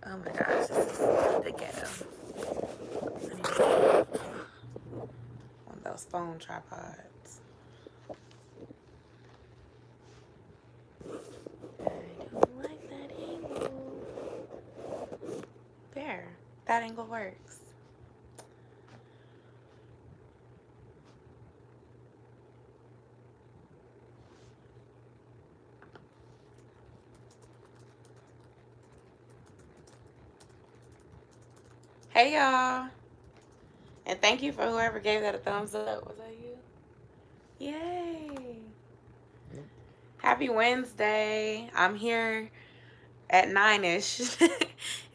Oh my gosh, this is the ghetto. I need to get one of those phone tripods. I don't like that angle. There, that angle works. Hey y'all, and thank you for whoever gave that a thumbs up. Was that you? Yay! Happy Wednesday. I'm here at 9-ish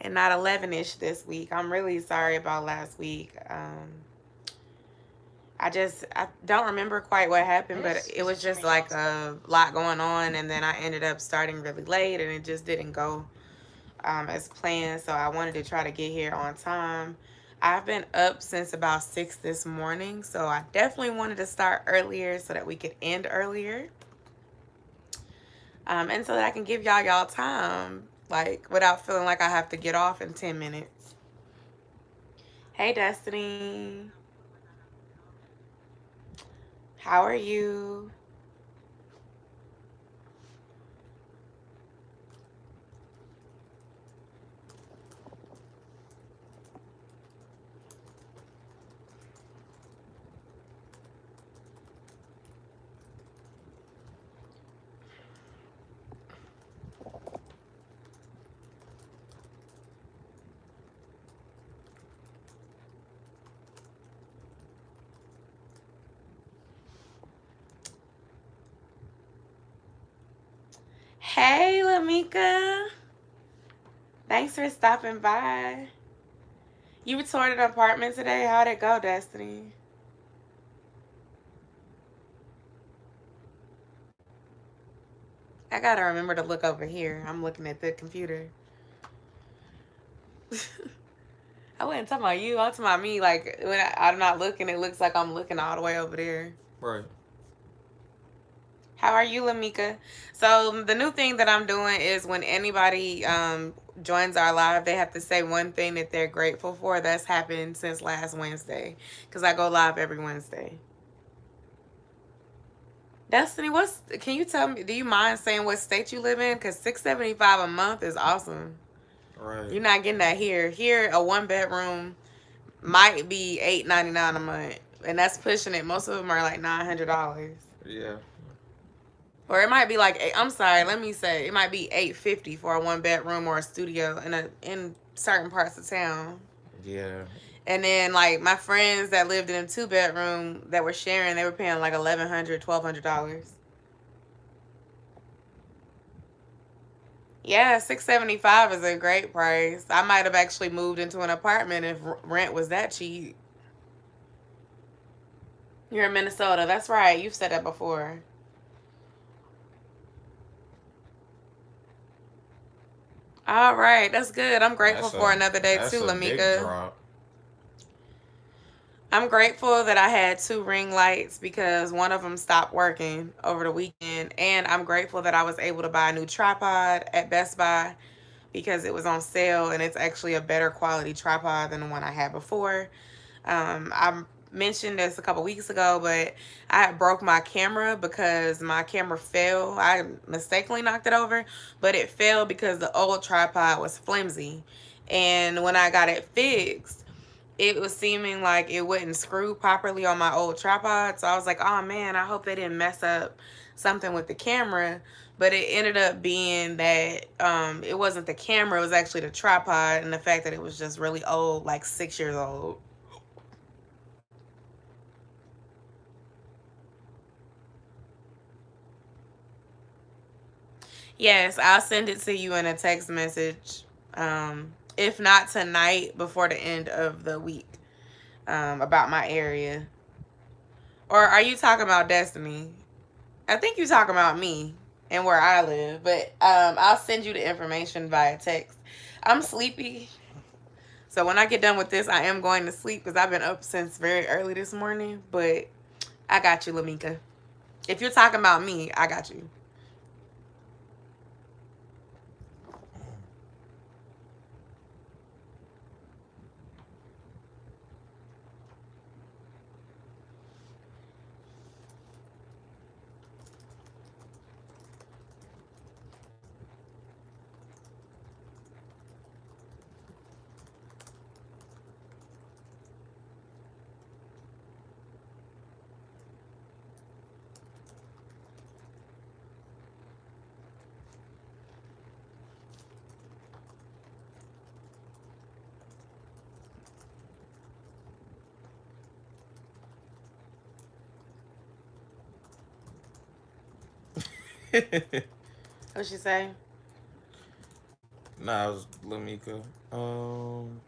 and not 11-ish this week. I'm really sorry about last week. I don't remember quite what happened, but it was just like a lot going on, and then I ended up starting really late, and it just didn't go as planned. So I wanted to try to get here on time. I've been up since about 6 this morning, so I definitely wanted to start earlier so that we could end earlier. And so that I can give y'all time, like, without feeling like I have to get off in 10 minutes. Hey, Destiny. How are you? Hey, Lamika. Thanks for stopping by. You toured an apartment today? How'd it go, Destiny? I gotta remember to look over here. I'm looking at the computer. I wasn't talking about you. I'm talking about me. Like, when I'm not looking, it looks like I'm looking all the way over there. Right. How are you, Lamika? So the new thing that I'm doing is when anybody joins our live, they have to say one thing that they're grateful for. That's happened since last Wednesday, because I go live every Wednesday. Destiny, can you tell me? Do you mind saying what state you live in? Because $675 a month is awesome. Right. You're not getting that here. Here, a 1 bedroom might be $899 a month, and that's pushing it. Most of them are like $900. Yeah. Or it might be like I'm sorry, let me say it might be $850 for a 1 bedroom or a studio in certain parts of town. Yeah. And then like my friends that lived in a 2 bedroom that were sharing, they were paying like $1,100, $1,200. Yeah, $675 is a great price. I might have actually moved into an apartment if rent was that cheap. You're in Minnesota. That's right. You've said that before. All right, that's good. I'm grateful That's for a another day that's too, a big Lamika. drop. I'm grateful that I had 2 ring lights because one of them stopped working over the weekend. And I'm grateful that I was able to buy a new tripod at Best Buy because it was on sale and it's actually a better quality tripod than the one I had before. I mentioned this a couple weeks ago, but I broke my camera because my camera fell. I mistakenly knocked it over, but it fell because the old tripod was flimsy. And when I got it fixed, it was seeming like it wouldn't screw properly on my old tripod. So I was like, oh man, I hope they didn't mess up something with the camera. But it ended up being that it wasn't the camera, it was actually the tripod and the fact that it was just really old, like 6 years old. Yes, I'll send it to you in a text message. If not tonight, before the end of the week, about my area. Or are you talking about Destiny? I think you're talking about me and where I live, but I'll send you the information via text. I'm sleepy, so when I get done with this, I am going to sleep because I've been up since very early this morning. But I got you, Lamika. If you're talking about me, I got you. What she say? Nah, it was Lamika. Um,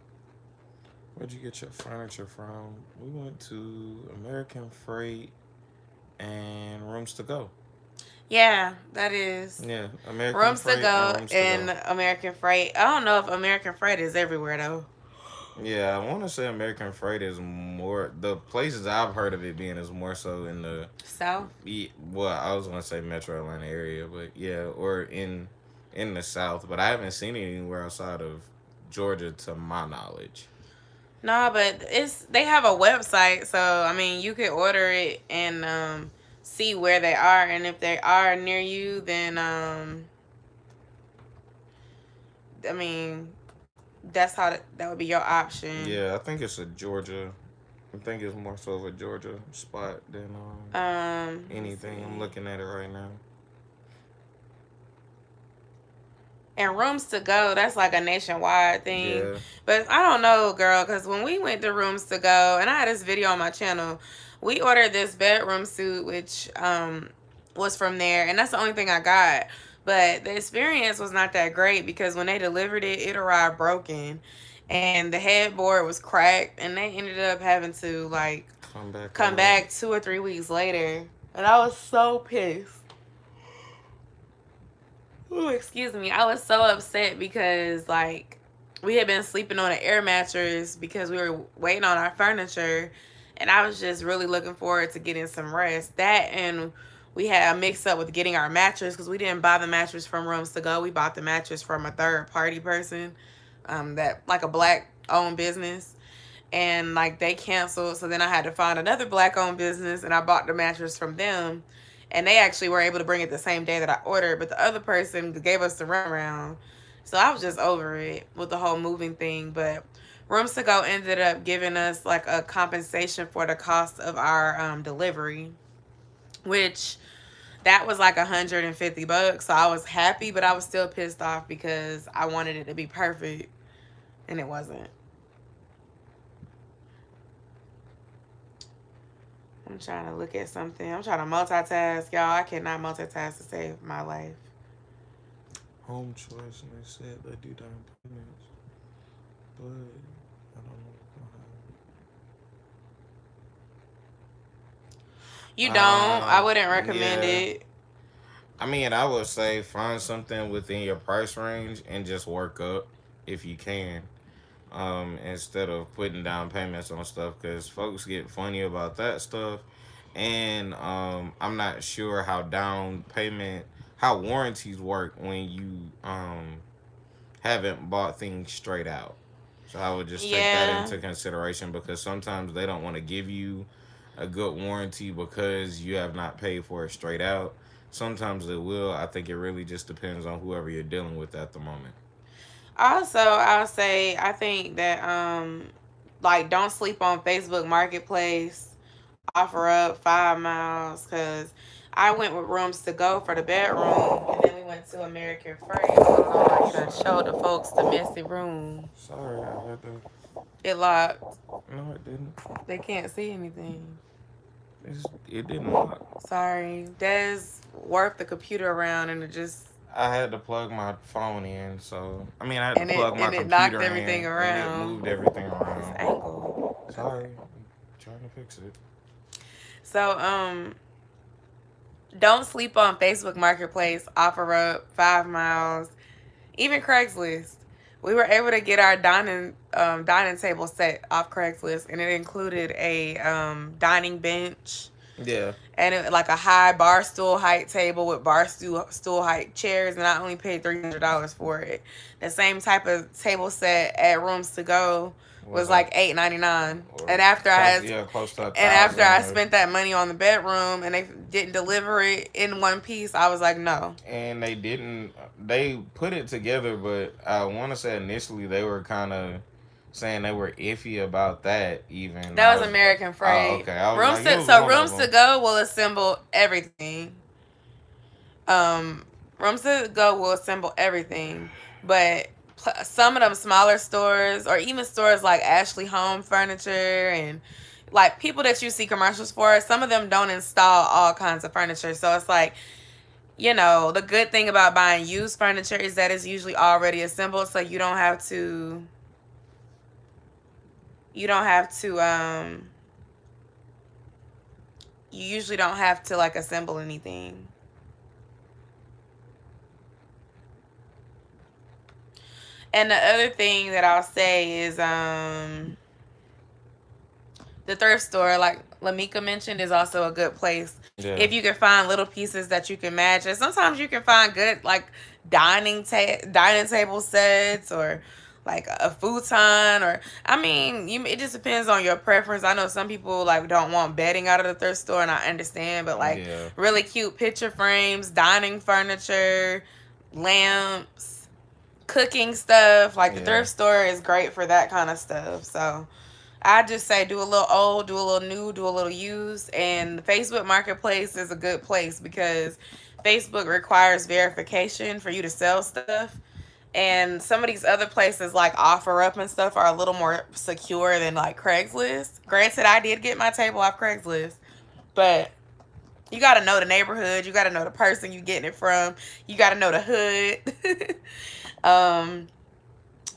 where'd you get your furniture from? We went to American Freight and Rooms to Go. Yeah, that is. Yeah, American Rooms to Freight and Go Rooms to and Go. American Freight. I don't know if American Freight is everywhere though. Yeah, I want to say American Freight is more the places I've heard of it being is more so in the South. well, I was gonna say Metro Atlanta area, but yeah, or in the South. But I haven't seen it anywhere outside of Georgia, to my knowledge. No, but it's they have a website, so I mean you could order it and see where they are, and if they are near you, then I mean that's how that would be your option. Yeah, I think it's a Georgia. I think it's more so of a Georgia spot than Let's anything. I'm see. looking at it right now. And Rooms to Go, that's like a nationwide thing. Yeah. But I don't know, girl, because when we went to Rooms to Go, and I had this video on my channel, we ordered this bedroom suit, which was from there, and that's the only thing I got. But the experience was not that great because when they delivered it, it arrived broken, and the headboard was cracked, and they ended up having to like Come back come out. back 2 or 3 weeks later, and I was so pissed. Ooh, excuse me. I was so upset because like we had been sleeping on an air mattress because we were waiting on our furniture, and I was just really looking forward to getting some rest. That and we had a mix up with getting our mattress because we didn't buy the mattress from Rooms to Go. We bought the mattress from a third party person, that like a black owned business, and like they canceled. So then I had to find another black owned business, and I bought the mattress from them. And they actually were able to bring it the same day that I ordered, but the other person gave us the runaround. So I was just over it with the whole moving thing. But Rooms to Go ended up giving us like a compensation for the cost of our delivery, which that was like $150. So I was happy, but I was still pissed off because I wanted it to be perfect and it wasn't. I'm trying to look at something. I'm trying to multitask, y'all. I cannot multitask to save my life. Home choice, and they said they do down payments, but I don't know if You don't. I I wouldn't have. recommend Yeah. it. I mean, I would say find something within your price range and just work up if you can. Instead of putting down payments on stuff, because folks get funny about that stuff. And I'm not sure how down payment, how warranties work when you haven't bought things straight out. So I would just take that Yeah. into consideration, because sometimes they don't want to give you a good warranty because you have not paid for it straight out. Sometimes they will. I think it really just depends on whoever you're dealing with at the moment. Also, I'll say I think that like don't sleep on Facebook Marketplace. Offer up 5 miles because I went with Rooms to Go for the bedroom, and then we went to American Freight. Hold on, I Sorry. showed the folks the messy room. Sorry, I had to. It locked. No, it didn't. They can't see anything. It didn't lock. Sorry, Des worked the computer around and it just I had to plug my phone in, so I mean, I had to plug my and it knocked computer everything in, and it around. moved everything This around. angle. Sorry, I'm trying to fix it. So don't sleep on Facebook Marketplace. Offer up 5 miles. Even Craigslist. We were able to get our dining table set off Craigslist, and it included a dining bench Yeah, and like a high bar stool height table with bar stool height chairs, and I only paid $300 for it. The same type of table set at Rooms to Go was was like like $8.99, or and after I close, had yeah, close to a and after thousand, I or, spent that money on the bedroom and they didn't deliver it in one piece, I was like, no. and they didn't. They put it together, but I want to say initially they were kind of saying they were iffy about that. Even That I was was, American oh, Freight. okay, I was like, it was So one of Rooms to them. Go will assemble everything. Um, Rooms to Go will assemble everything, but some of them smaller stores or even stores like Ashley Home Furniture and like people that you see commercials for, some of them don't install all kinds of furniture. So it's like the good thing about buying used furniture is that it's usually already assembled, so you don't have to you usually don't have to like assemble anything. And the other thing that I'll say is the thrift store, like Lamika mentioned, is also a good place Yeah. if you can find little pieces that you can match. And sometimes you can find good like dining table sets, or like a futon, or I mean, it just depends on your preference. I know some people like don't want bedding out of the thrift store, and I understand, but like Yeah. really cute picture frames, dining furniture, lamps, cooking stuff, like the Yeah. thrift store is great for that kind of stuff. So I just say do a little old, do a little new, do a little used, and Facebook Marketplace is a good place because Facebook requires verification for you to sell stuff. And some of these other places like OfferUp and stuff are a little more secure than like Craigslist. Granted, I did get my table off Craigslist, but you got to know the neighborhood, you got to know the person you getting it from, you got to know the hood. um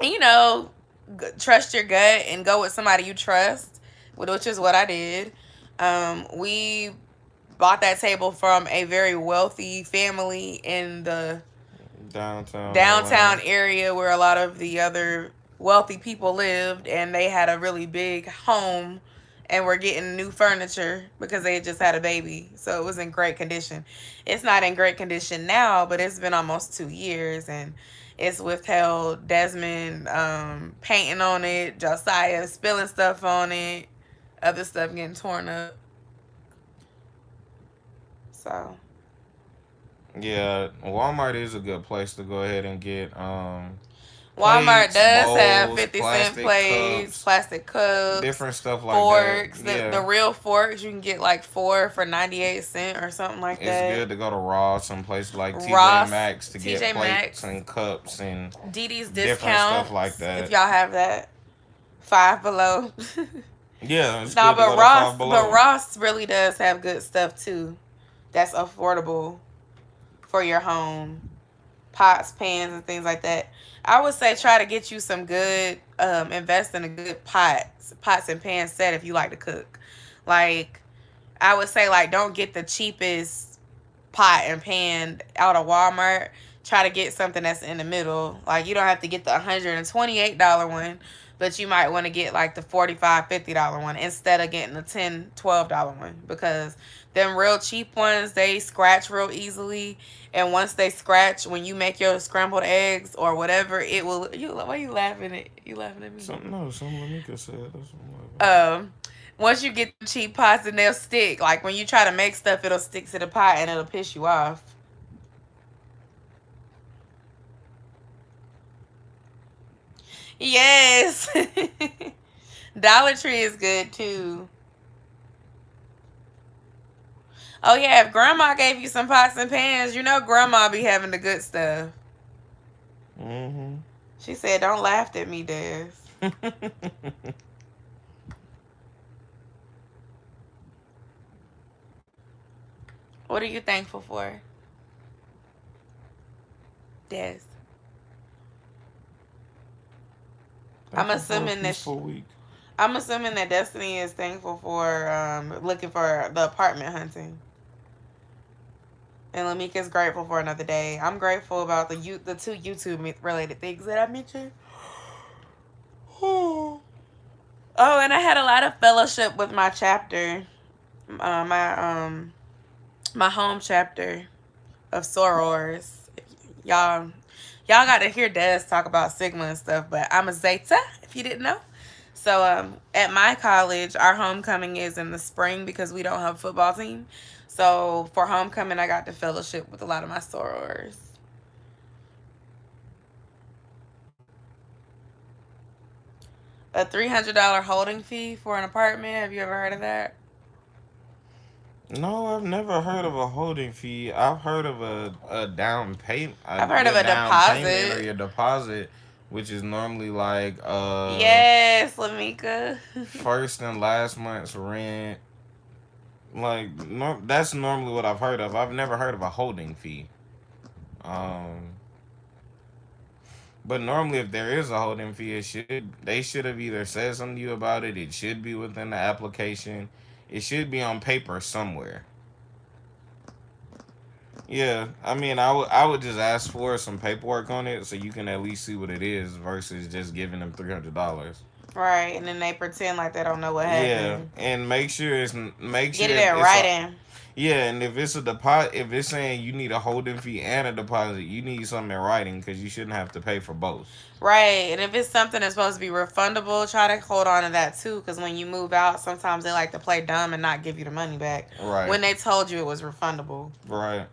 you know, trust your gut and go with somebody you trust, which is what I did. We bought that table from a very wealthy family in the Downtown downtown Atlanta. area where a lot of the other wealthy people lived, and they had a really big home and were getting new furniture because they had just had a baby. So it was in great condition. It's not in great condition now, but it's been almost 2 years, and it's withheld Desmond painting on it, Josiah spilling stuff on it, other stuff getting torn up. So Yeah, Walmart is a good place to go ahead and get Walmart plates, does have bowls, 50-cent plastic plates, cups, plastic cups, different stuff like that. forks. The Yeah. real forks you can get like four for 98 cents or something like It's that. good to go to Ross and places like TJ Ross, Maxx to get TJ plates Maxx, and cups and Didi's different stuff like discounts if that. y'all have that. Five Below. Yeah, it's No, good to go to Five But Below. Ross really does have good stuff too. That's affordable for your home. Pots, pans, and things like that. I would say try to get you some good, invest in a good pots and pans set if you like to cook. Like, I would say, like, don't get the cheapest pot and pan out of Walmart. Try to get something that's in the middle. Like, you don't have to get the $128 one, but you might want to get like the $45, $50 one instead of getting the $10, $12 one, because them real cheap ones, they scratch real easily. And once they scratch, when you make your scrambled eggs or whatever, it will. Why you laughing at? You laughing at me? Something no, something Lamika said. That's what I'm laughing Um, Once you get the cheap pots, and they'll stick. Like when you try to make stuff, it'll stick to the pot and it'll piss you off. Yes. Dollar Tree is good too. Oh yeah, if grandma gave you some pots and pans, you know grandma be having the good stuff. at. She said, "Don't laugh at me, Des." Mm-hmm. What are you thankful for, Des? I'm Thankful for a assuming that peaceful week. I'm assuming that Destiny is thankful for looking for the apartment hunting, and Lamika's grateful for another day. I'm grateful about the two YouTube related things that I mentioned. Oh, and I had a lot of fellowship with my chapter, uh, my um my home chapter of sorors. Y'all, y'all got to hear Des talk about Sigma and stuff, but I'm a Zeta, if you didn't know. So at my college, our homecoming is in the spring because we don't have a football team. So for homecoming, I got to fellowship with a lot of my sorors. A $300 holding fee for an apartment. Have you ever heard of that? No, I've never heard of a holding fee. I've heard of a down payment, I've heard of your a down payment or deposit. your deposit, which is normally like Yes, Lamika. first and last month's rent, Like that's normally what I've heard of. I've never heard of a holding fee. Um, but normally, if there is a holding fee, they should have either said something to you about it. It should be within the application. It should be on paper somewhere. Yeah, I mean, I would just ask for some paperwork on it so you can at least see what it is versus just giving them $300. Right, and then they pretend like they don't know what Yeah, happened. and make Get sure it if in it's a writing. yeah, and if it's a deposit, if it's saying you need a holding fee and a deposit, you need something in writing because you shouldn't have to pay for both. Right, and if it's something that's supposed to be refundable, try to hold on to that too, because when you move out, sometimes they like to play dumb and not give you the money back Right, when they told you it was refundable. right.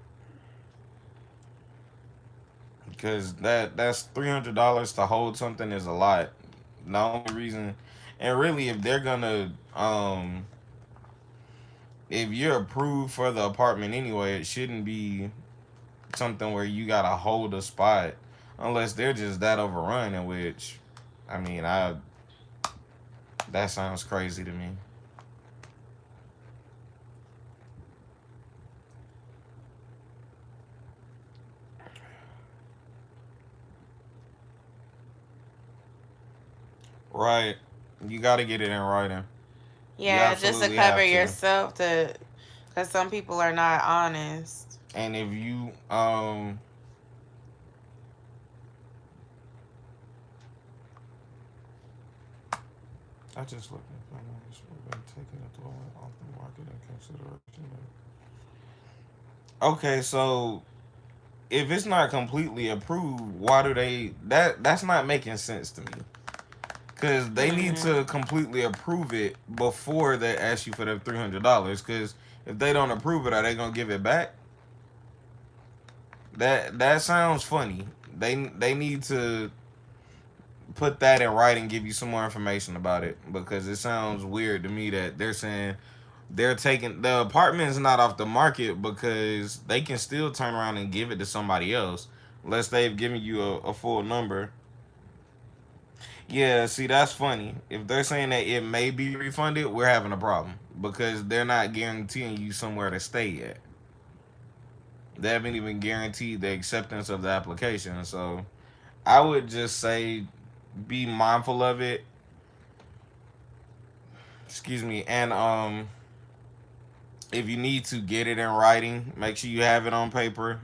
Because that's $300 to hold something is a lot. The only reason, and really, if you're approved for the apartment anyway, it shouldn't be something where you gotta hold a spot unless they're just that overrun. In which, I mean, I that sounds crazy to me. Right? You got to get it in writing. You Yeah, just to absolutely cover have to. yourself, to because some people are not honest. And if you I just looked at finance. We've been taking a dwelling off the market in consideration. Okay, so if it's not completely approved, why do they that's not making sense to me. Cause they need Hmm. to completely approve it before they ask you for the $300. Cause if they don't approve it, are they gonna give it back? That sounds funny. They need to put that in writing, give you some more information about it because it sounds weird to me that they're saying they're taking the apartment is not off the market because they can still turn around and give it to somebody else unless they've given you a full number. Yeah, see that's funny. If they're saying that it may be refunded, we're having a problem because they're not guaranteeing you somewhere to stay yet. They haven't even guaranteed the acceptance of the application. So I would just say be mindful of it. Excuse me. And if you need to get it in writing, make sure you have it on paper.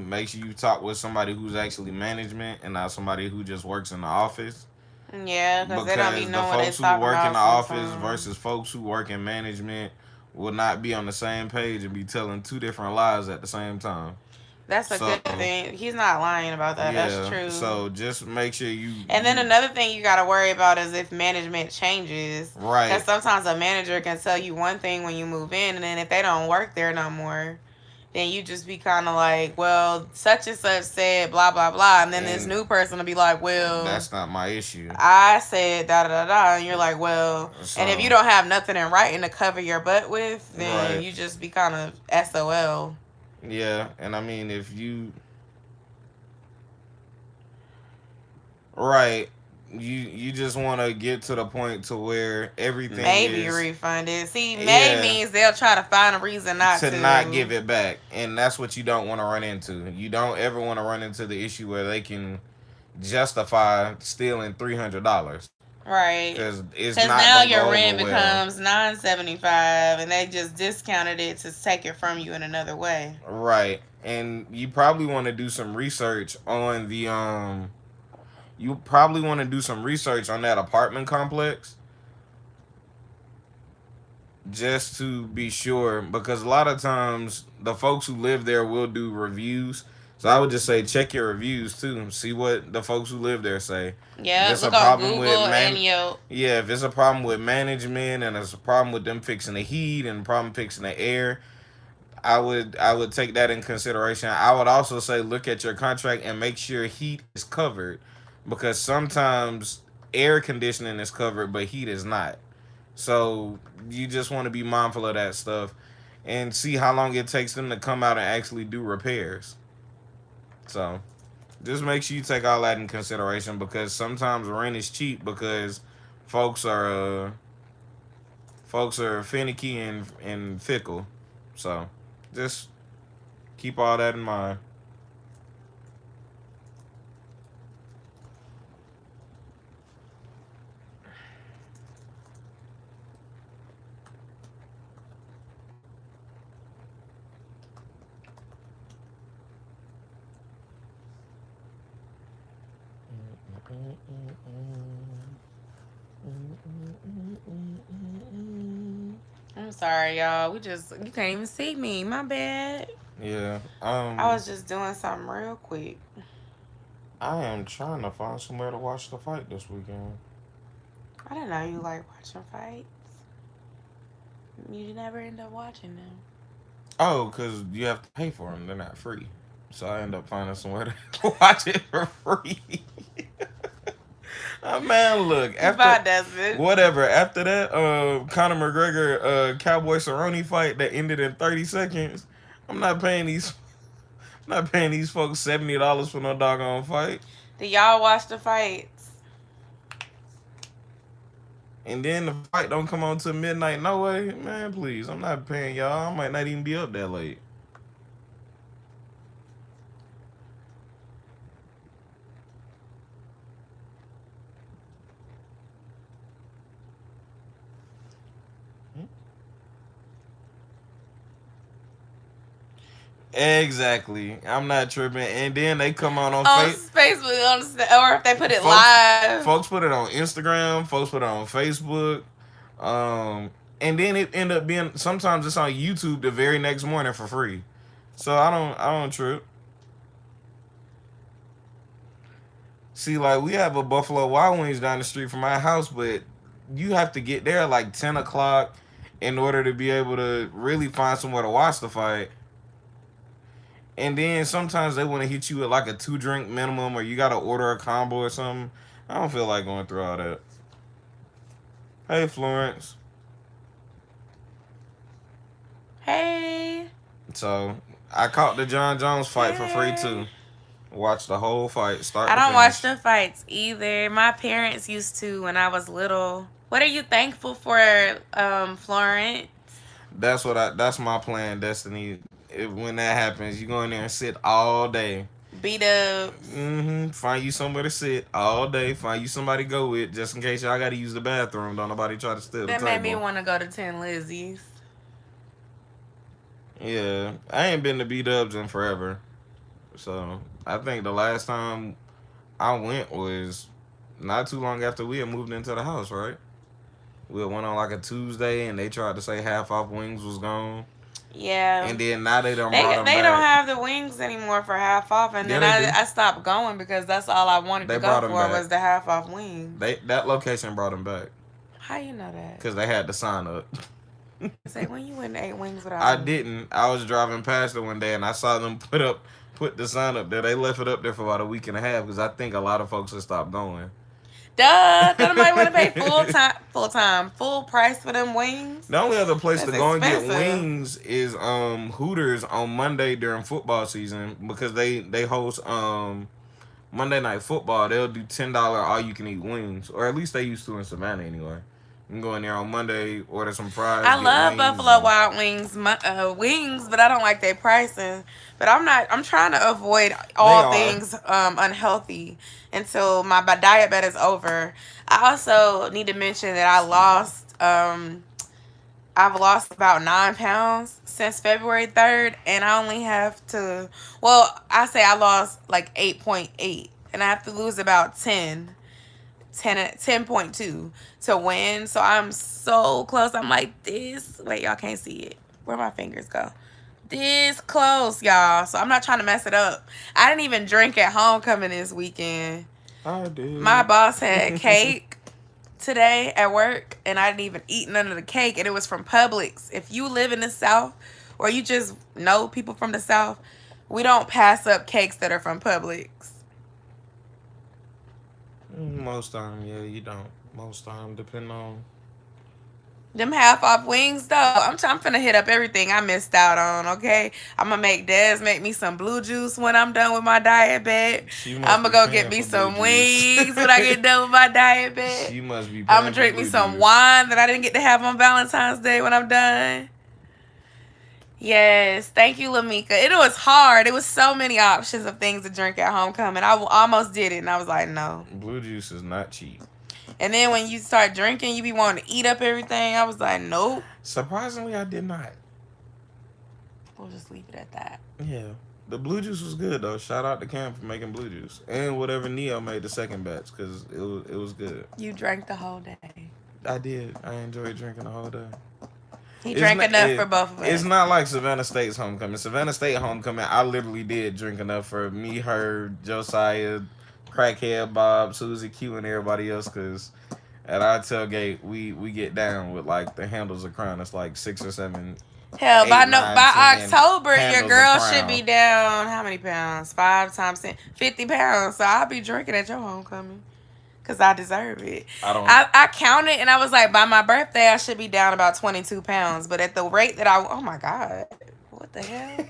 Make sure you talk with somebody who's actually management and not somebody who just works in the office. Yeah, because they don't be Because the knowing what they folks who talking work in about the office versus sometimes. folks who work in management will not be on the same page and be telling two different lies at the same time. That's a good So thing. He's not lying about that. That's yeah, true. so just make sure And then you another thing you got to worry about is if management changes. Because right. sometimes a manager can tell you one thing when you move in, and then if they don't work there no more, then you just be kind of like, well, such and such said blah, blah, blah. And then this And new person will be like, well, that's not my issue. I said da da da da. And you're like, well, and if you So don't have nothing in writing to cover your butt with, then right. you just be kind of SOL. Yeah, and I mean if you right, you just want to get to the point to where everything Maybe is refunded. See, may yeah means they'll try to find a reason not to not to. give it back, and that's what you don't want to run into. You don't ever want to run into the issue where they can justify stealing $300 Right. because it's Because not now gonna your go over rent well. becomes $9.75, and they just discounted it to take it from you in another way. Right, and you probably want to do some research on the you probably want to do some research on that apartment complex just to be sure because a lot of times the folks who live there will do reviews. So I would just say check your reviews too. See what the folks who live there say. If Yep. it's a Look on problem with Google and Yelp. yeah, if it's a problem with management and it's a problem with them fixing the heat and a problem fixing the air, I would take that in consideration. I would also say look at your contract and make sure heat is covered because sometimes air conditioning is covered but heat is not. So you just want to be mindful of that stuff and see how long it takes them to come out and actually do repairs. So just make sure you take all that in consideration because sometimes rent is cheap because folks are folks are finicky and fickle. So just keep all that in mind. I'm sorry, y'all. You can't even see me. My bad. Yeah. I was just doing something real quick. I am trying to find somewhere to watch the fight this weekend. I didn't know you like watching fights. You never end up watching them. Oh, because you have to pay for them. They're not free. So I end up finding somewhere to watch it for free. Man, look, after Bye, Desmond. whatever, after that Conor McGregor Cowboy Cerrone fight that ended in 30 seconds, I'm not paying these I'm not paying these folks $70 for no doggone fight. Do y'all watch the fights? And then the fight don't come on till midnight. No way, man. Please, I'm not paying y'all. I might not even be up that late. Exactly. I'm not tripping. And then they come on On Facebook. Facebook, or if they put it Folks, live. folks put it on Instagram. Folks put it on Facebook. And then it end up being sometimes it's on YouTube the very next morning for free. So I don't trip. See, like we have a Buffalo Wild Wings down the street from my house, but you have to get there like 10 o'clock in order to be able to really find somewhere to watch the fight. And then sometimes they want to hit you with like a 2 drink minimum, or you got to order a combo or something. I don't feel like going through all that. Hey, Florence. Hey. So I caught the John Jones fight for free Hey. too. Watched the whole fight, start I to don't watch finish. the fights either. My parents used to when I was little. What are you thankful for, Florence? That's my plan, Destiny. When that happens, you go in there and sit all day. B-Dubs. Find you somewhere to sit all day. Find you somebody to go with, just in case y'all got to use the bathroom. Don't nobody try to steal the That made me table. want to go to Tin Lizzies. Yeah, I ain't been to B-Dubs in forever. So I think the last time I went was not too long after we had moved into the house, right? We went on like a Tuesday, and they tried to say half off wings was gone, Yeah. and then now they done They brought them they don't back. have the wings anymore for half off, and Yeah, then they do. I stopped going because that's all I wanted They to go brought them for back. was the half off wings. That location brought them back How you know that? because they had to sign up. Say when you went and ate wings without I me. didn't. I was driving past it one day, and I saw them put the sign up there. They left it up there for about a week and a half because I think a lot of folks have stopped going. Duh, don't nobody want to pay full price for them wings. The only other place That's to go and get expensive. wings is Hooters on Monday during football season because they host Monday Night Football. They'll do $10 all you can eat wings, or at least they used to in Savannah anyway. You can go in there on Monday, order some fries, I get love wings, Buffalo and Wild Wings, wings, but I don't like their pricing. But I'm not. I'm trying to avoid they all are. things unhealthy until my diet is over. I also need to mention that I've lost about 9 pounds since February 3rd, and I only have to. Well, I say I lost like 8.8, and I have to lose about 10.2 to win. So I'm so close. I'm like this. Wait, y'all can't see it. Where my fingers go? This close, y'all. So I'm not trying to mess it up. I didn't even drink at homecoming this weekend. I did. My boss had cake today at work, and I didn't even eat none of the cake, and it was from Publix. If you live in the South or you just know people from the South, we don't pass up cakes that are from Publix. Most time, yeah, you don't. Most time, depending on Them half off wings though. I'm finna hit up everything I missed out on. Okay, I'm gonna make Des make me some blue juice when I'm done with my diet bed. She must I'm gonna be go get paying me for blue some juice. wings when I get done with my diet bed. She must be I'm gonna paying for drink me blue some juice. wine that I didn't get to have on Valentine's Day when I'm done. Yes, thank you, Lamika. It was hard. It was so many options of things to drink at homecoming. I almost did it, and I was like, no. Blue juice is not cheap. And then when you start drinking, you be wanting to eat up everything. I was like, nope. Surprisingly, I did not. We'll just leave it at that. Yeah. The blue juice was good though. Shout out to Cam for making blue juice and whatever Neo made the second batch because it was good. You drank the whole day. I did. I enjoyed drinking the whole day. He It's drank not. enough for both of It's us. not like Savannah State's homecoming. Savannah State homecoming, I literally did drink enough for me, her, Josiah, Crackhead Bob, Susie Q, and everybody else. Cause at our tailgate, we get down with like the handles of crown. It's like 6 or 7, Hell, by 8, no 9, by 10 October, your handles of girl should be crown. down how many pounds? 5 times 10, 50 pounds. So I'll be drinking at your homecoming. Cause I deserve it. I don't. I counted and I was like, by my birthday, I should be down about 22 pounds. But at the rate that oh my God, what the hell?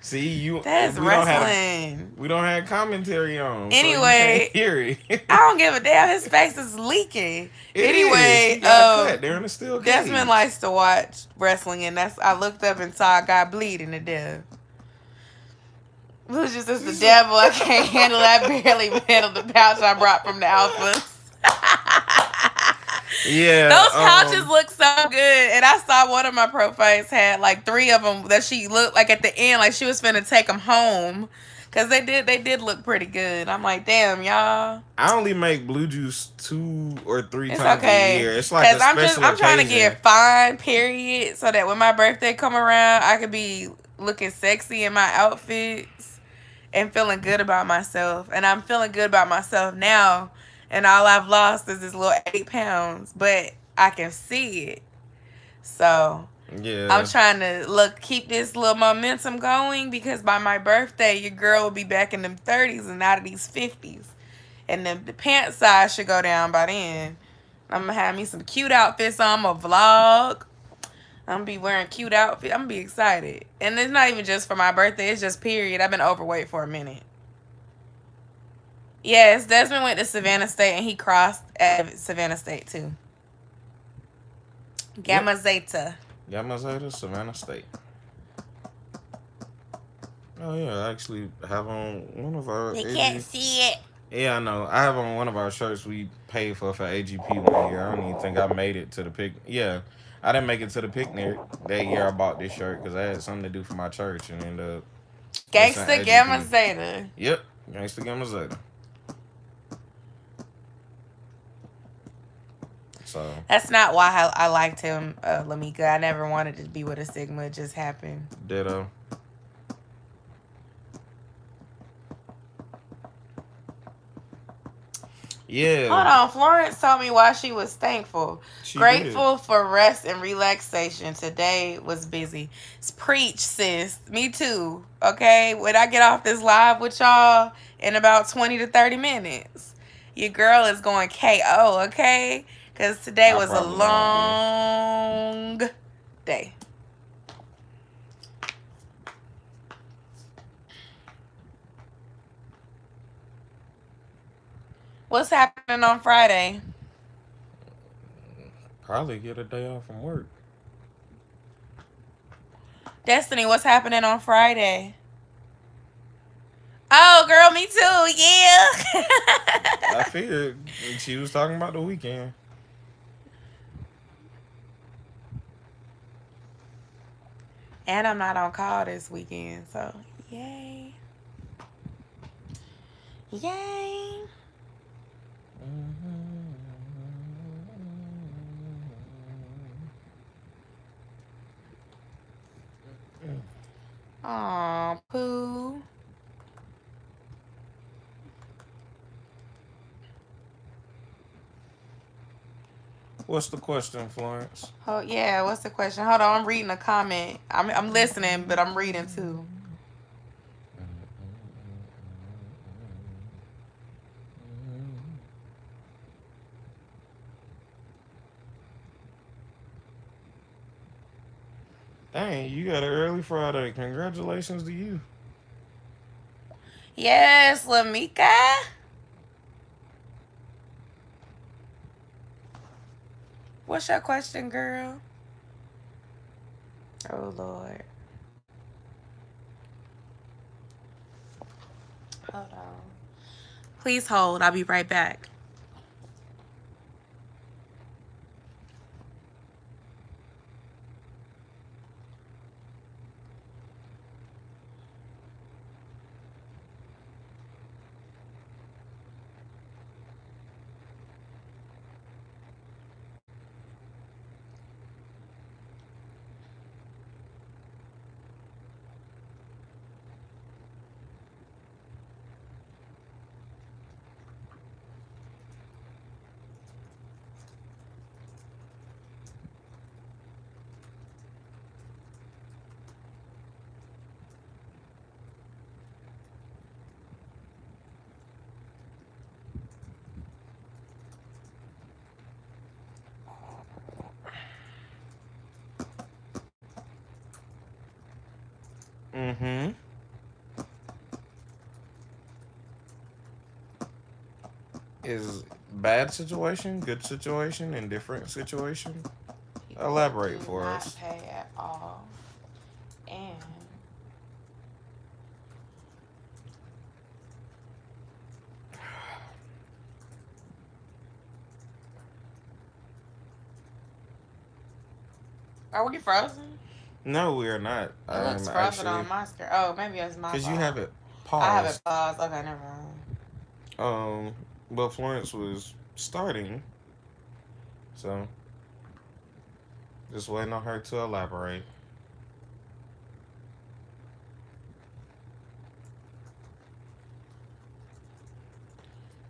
See you. That's We don't have wrestling. we don't have commentary on, so you can't Anyway, hear it. I don't give a damn. His face is leaking. It is. He Anyway, got a cut. They're in a steel cage. Desmond likes to watch wrestling, and I looked up and saw a guy bleeding to death. It was just as the devil. I can't handle it. I barely handled the pouch I brought from the Alphas. Yeah, those pouches look so good, and I saw one of my profiles had like 3 of them that she looked like at the end like she was finna take them home. Cause they did look pretty good. I'm like, damn, y'all. I only make blue juice 2 or 3 It's times okay. a year. It's like a special I'm trying to occasion. get fine, period, so that when my birthday come around, I could be looking sexy in my outfits and feeling good about myself. And I'm feeling good about myself now. And all I've lost is this little 8 pounds, but I can see it. So Yeah. I'm trying to keep this little momentum going because by my birthday, your girl will be back in them 30s and out of these 50s. And then the pant size should go down by then. I'm going to have me some cute outfits on. I'm going to vlog. I'm going to be wearing cute outfits. I'm going to be excited. And it's not even just for my birthday. It's just period. I've been overweight for a minute. Yes, Desmond went to Savannah State and he crossed at Savannah State too. Gamma Zeta. Gamma Zeta, Savannah State. Oh yeah, I actually have on one of our. They can't see it. Yeah, I know. I have on one of our shirts we paid for AGP one year. I don't even think I made it to the pic. Yeah, I didn't make it to the picnic that year. I bought this shirt because I had something to do for my church and ended up. Gangsta Gamma Zeta. Yep, Gangsta Gamma Zeta. So that's not why I liked him, Lamika. I never wanted to be with a Sigma. It just happened. Ditto. Yeah. Hold on. Florence told me why she was thankful. Grateful for rest and relaxation. Today was busy. Preach, sis. Me too. Okay? When I get off this live with y'all in about 20 to 30 minutes, your girl is going KO, okay? Because today was a long day. What's happening on Friday? Probably get a day off from work. Destiny, what's happening on Friday? Oh, girl, me too. Yeah. I figured she was talking about the weekend. And I'm not on call this weekend, so yay. Yay. Aw, Pooh. What's the question, Florence? Oh yeah, what's the question? Hold on, I'm reading a comment. I'm listening, but I'm reading too. Hey, you got an early Friday. Congratulations to you. Yes, Lamika. What's your question, girl? Oh Lord. Hold on. Please hold. I'll be right back. Mm-hmm. Is bad situation, good situation, indifferent situation? People Elaborate do for not us. pay at all. And are we frozen? No, we are not. It looks I'm frozen actually, on my screen. Oh, maybe it's my because you have fault. it I have it paused. paused. Okay, never mind. Um, but Florence was starting, so just waiting on her to elaborate.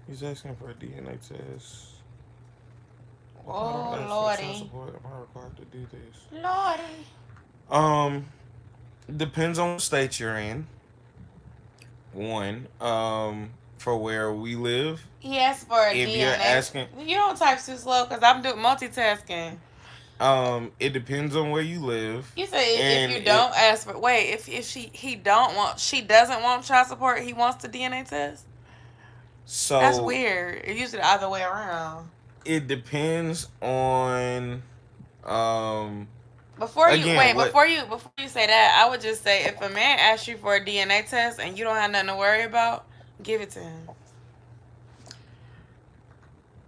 He's asking for a DNA test. If I don't Oh ask for child Lordy. support, am I required to do this? Lordy. Um, depends on what state you're in. One, for where we live. He asked for a If you're DNA. asking, You don't type too slow because I'm doing multitasking. it depends on where you live, You say if and you it don't ask for wait if she doesn't want child support, he wants the DNA test. That's so weird. It usually the other way around. it depends on um Before you again wait, what before you say that, I would just say if a man asks you for a DNA test and you don't have nothing to worry about, give it to him.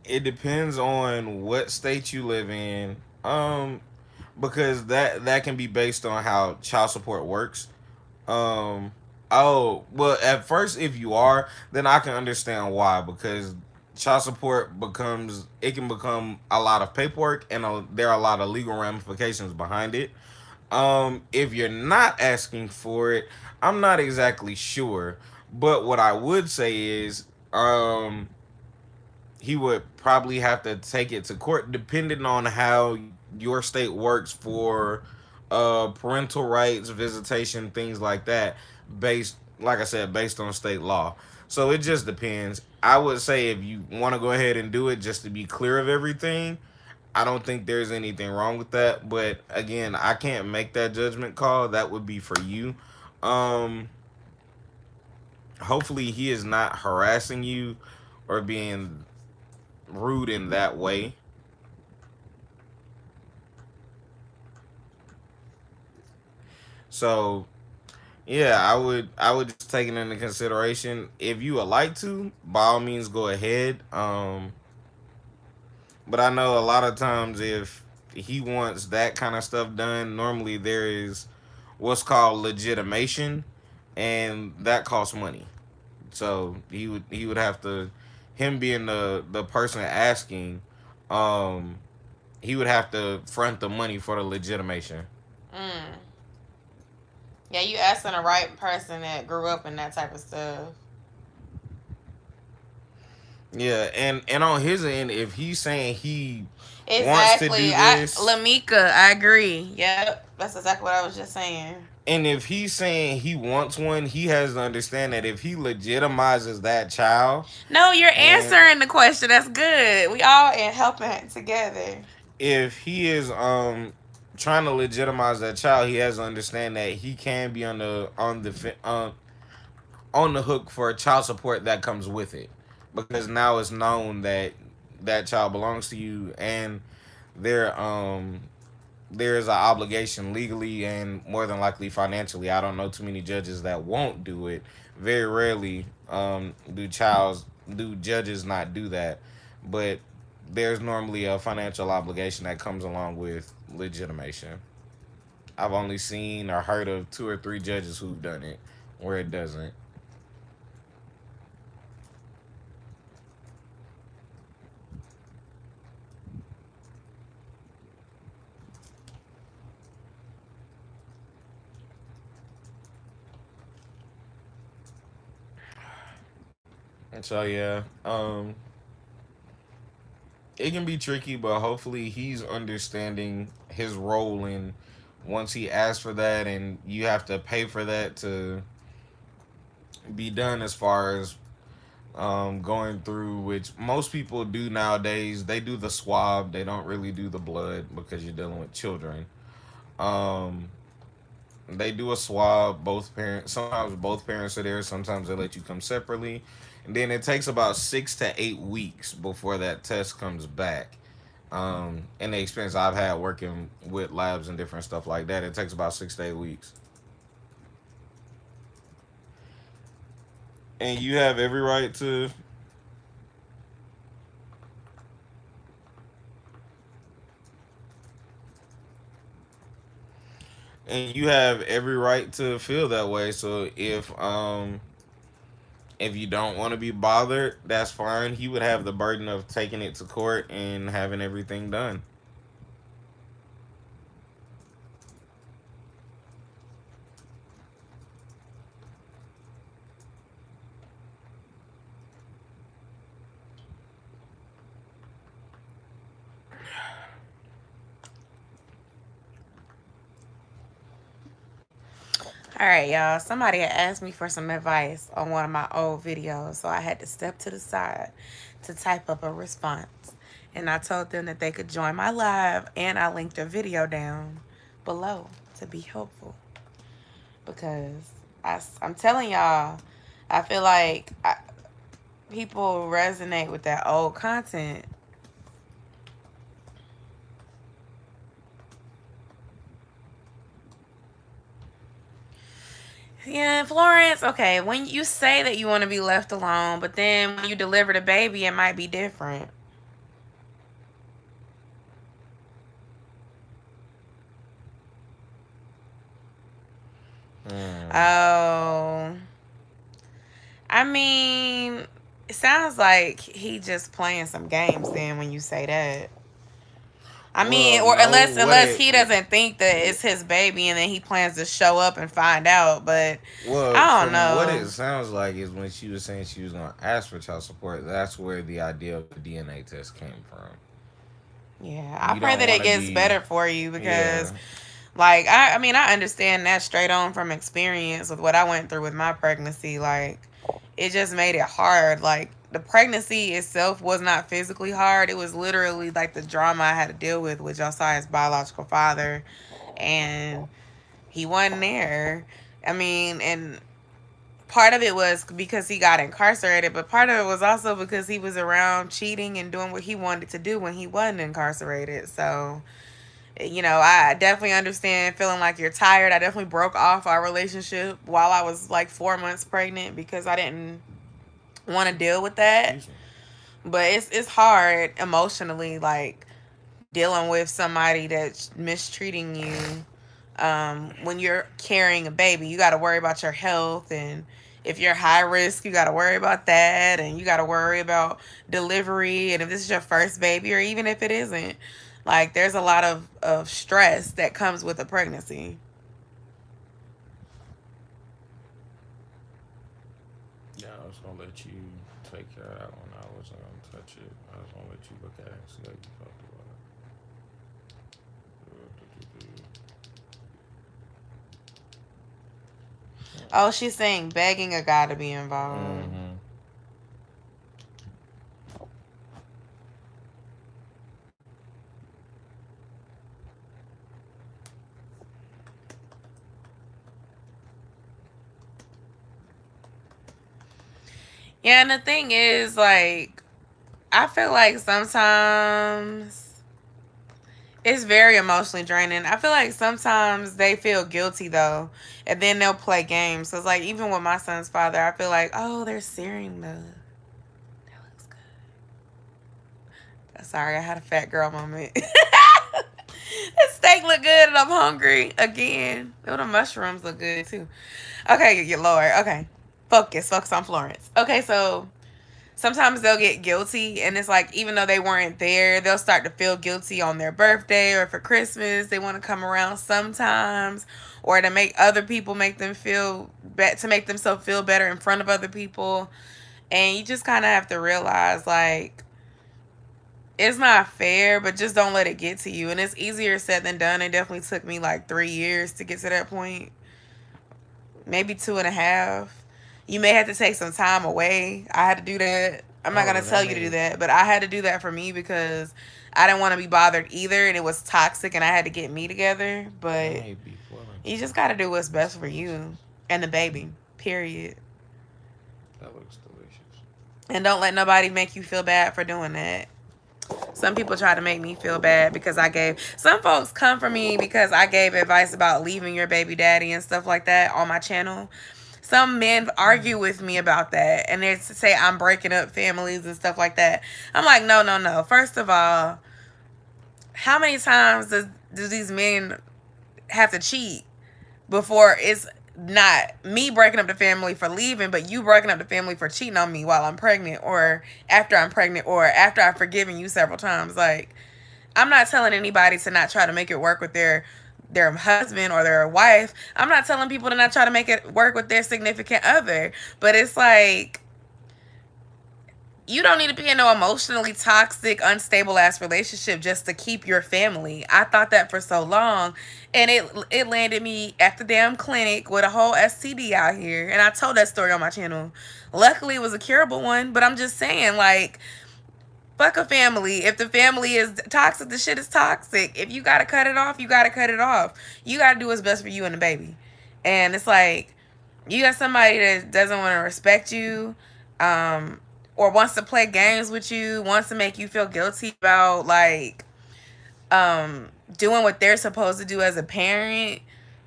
it depends on what state you live in. Because that can be based on how child support works. Um, oh, well, at first, if you are, then I can understand why, because child support it can become a lot of paperwork, and there are a lot of legal ramifications behind it. If you're not asking for it, I'm not exactly sure, but what I would say is, he would probably have to take it to court, depending on how your state works for parental rights, visitation, things like that, based, like I said, based on state law. So it just depends. I would say if you want to go ahead and do it just to be clear of everything, I don't think there's anything wrong with that. But again, I can't make that judgment call. That would be for you. Um, Hopefully he is not harassing you or being rude in that way. So yeah, I would just take it into consideration. If you would like to, by all means go ahead. But I know a lot of times if he wants that kind of stuff done, normally there is what's called legitimation, and that costs money. So he would have to, him being the person asking, um, he would have to front the money for the legitimation. Mm. Yeah, you asking the right person that grew up in that type of stuff. Yeah, and on his end, if he's saying he wants to Exactly. do this, Lamika, I agree. Yep. That's exactly what I was just saying. and if he's saying he wants one, he has to understand that if he legitimizes that child, No, you're and answering the question. That's good. We all in helping together. if he is trying to legitimize that child, he has to understand that he can be on the hook for child support that comes with it, because now it's known that that child belongs to you, and there there's an obligation legally and more than likely financially. I don't know too many judges that won't do it. Very rarely do judges not do that, but there's normally a financial obligation that comes along with legitimation. I've only seen or heard of two or three judges who've done it where it doesn't. And so yeah, it can be tricky, but hopefully he's understanding his role in once he asks for that, and you have to pay for that to be done as far as going through, which most people do nowadays. They do the swab, they don't really do the blood because you're dealing with children. um they do a swab, both parents, sometimes both parents are there, sometimes they let you come separately, and then it takes about 6 to 8 weeks before that test comes back. In the experience I've had working with labs and different stuff like that, it takes about 6 to 8 weeks. And you have every right to and you have every right to feel that way. So if you don't want to be bothered, that's fine. He would have the burden of taking it to court and having everything done. All right, y'all. Somebody had asked me for some advice on one of my old videos, so I had to step to the side to type up a response. And I told them that they could join my live, and I linked a video down below to be helpful. Because I'm telling y'all, I feel like people resonate with that old content. Yeah, Florence, okay, when you say that you want to be left alone, but then when you deliver the baby, it might be different. Mm. Oh, I mean, it sounds like he just playing some games then when you say that. I mean, Well, or no, unless he doesn't think that it's his baby and then he plans to show up and find out, but well, I don't from what know. it sounds like is when she was saying she was going to ask for child support, that's where the idea of the DNA test came from. Yeah, I You pray don't that want it to gets be, better for you because yeah. like I mean, I understand that straight on from experience with what I went through with my pregnancy. Like it just made it hard. Like the pregnancy itself was not physically hard. It was literally like the drama I had to deal with Josiah's biological father, and he wasn't there. I mean, and part of it was because he got incarcerated, but part of it was also because he was around cheating and doing what he wanted to do when he wasn't incarcerated. So, you know, I definitely understand feeling like you're tired. I definitely broke off our relationship while I was like 4 months pregnant because I didn't want to deal with that. Excuse me. But it's hard emotionally, like dealing with somebody that's mistreating you. When you're carrying a baby, you got to worry about your health, and if you're high risk, you got to worry about that, and you got to worry about delivery, and if this is your first baby, or even if it isn't, like there's a lot of stress that comes with a pregnancy. Yeah, I was gonna let you take care of that one. I wasn't gonna touch it. I was gonna let you look at it and see how you felt Oh, she's saying begging a guy to be about it. involved. Mm-hmm. Yeah, and the thing is, like, I feel like sometimes it's very emotionally draining. I feel like sometimes they feel guilty though, and then they'll play games. Cause like even with my son's father, I feel like, oh, they're searing the. That looks good. Sorry, I had a fat girl moment. That steak look good, and I'm hungry again. Oh, the mushrooms look good too. Okay, you Lord. Okay, focus on Florence. Okay, so sometimes they'll get guilty, and it's like even though they weren't there, they'll start to feel guilty on their birthday or for Christmas. They want to come around sometimes, or to make other people make them feel to make themselves feel better in front of other people. And you just kind of have to realize like it's not fair, but just don't let it get to you. And it's easier said than done. It definitely took me like 3 years to get to that point, maybe 2.5. You may have to take some time away. I had to do that. I'm not Oh, gonna that tell you to do made that, but I had to do that for me because I didn't want to be bothered either, and it was toxic, and I had to get me together. that But made beef Wellington. you just gotta do what's That's best for you delicious. and the baby. Period. That looks delicious. And don't let nobody make you feel bad for doing that. Some people try to make me feel bad because I gave. Some folks come for me because I gave advice about leaving your baby daddy and stuff like that on my channel. Some men argue with me about that and they say I'm breaking up families and stuff like that. I'm like, no, no, no. First of all, how many times do these men have to cheat before it's not me breaking up the family for leaving, but you breaking up the family for cheating on me while I'm pregnant or after I'm pregnant or after I've forgiven you several times? Like, I'm not telling anybody to not try to make it work with their husband or their wife. I'm not telling people to not try to make it work with their significant other. But it's like you don't need to be in no emotionally toxic, unstable ass relationship just to keep your family. I thought that for so long, and it landed me at the damn clinic with a whole STD out here. And I told that story on my channel. Luckily, it was a curable one, but I'm just saying, like, fuck a family. If the family is toxic, the shit is toxic. If you gotta cut it off, you gotta cut it off. You gotta do what's best for you and the baby. And it's like you got somebody that doesn't want to respect you, or wants to play games with you, wants to make you feel guilty about like um doing what they're supposed to do as a parent,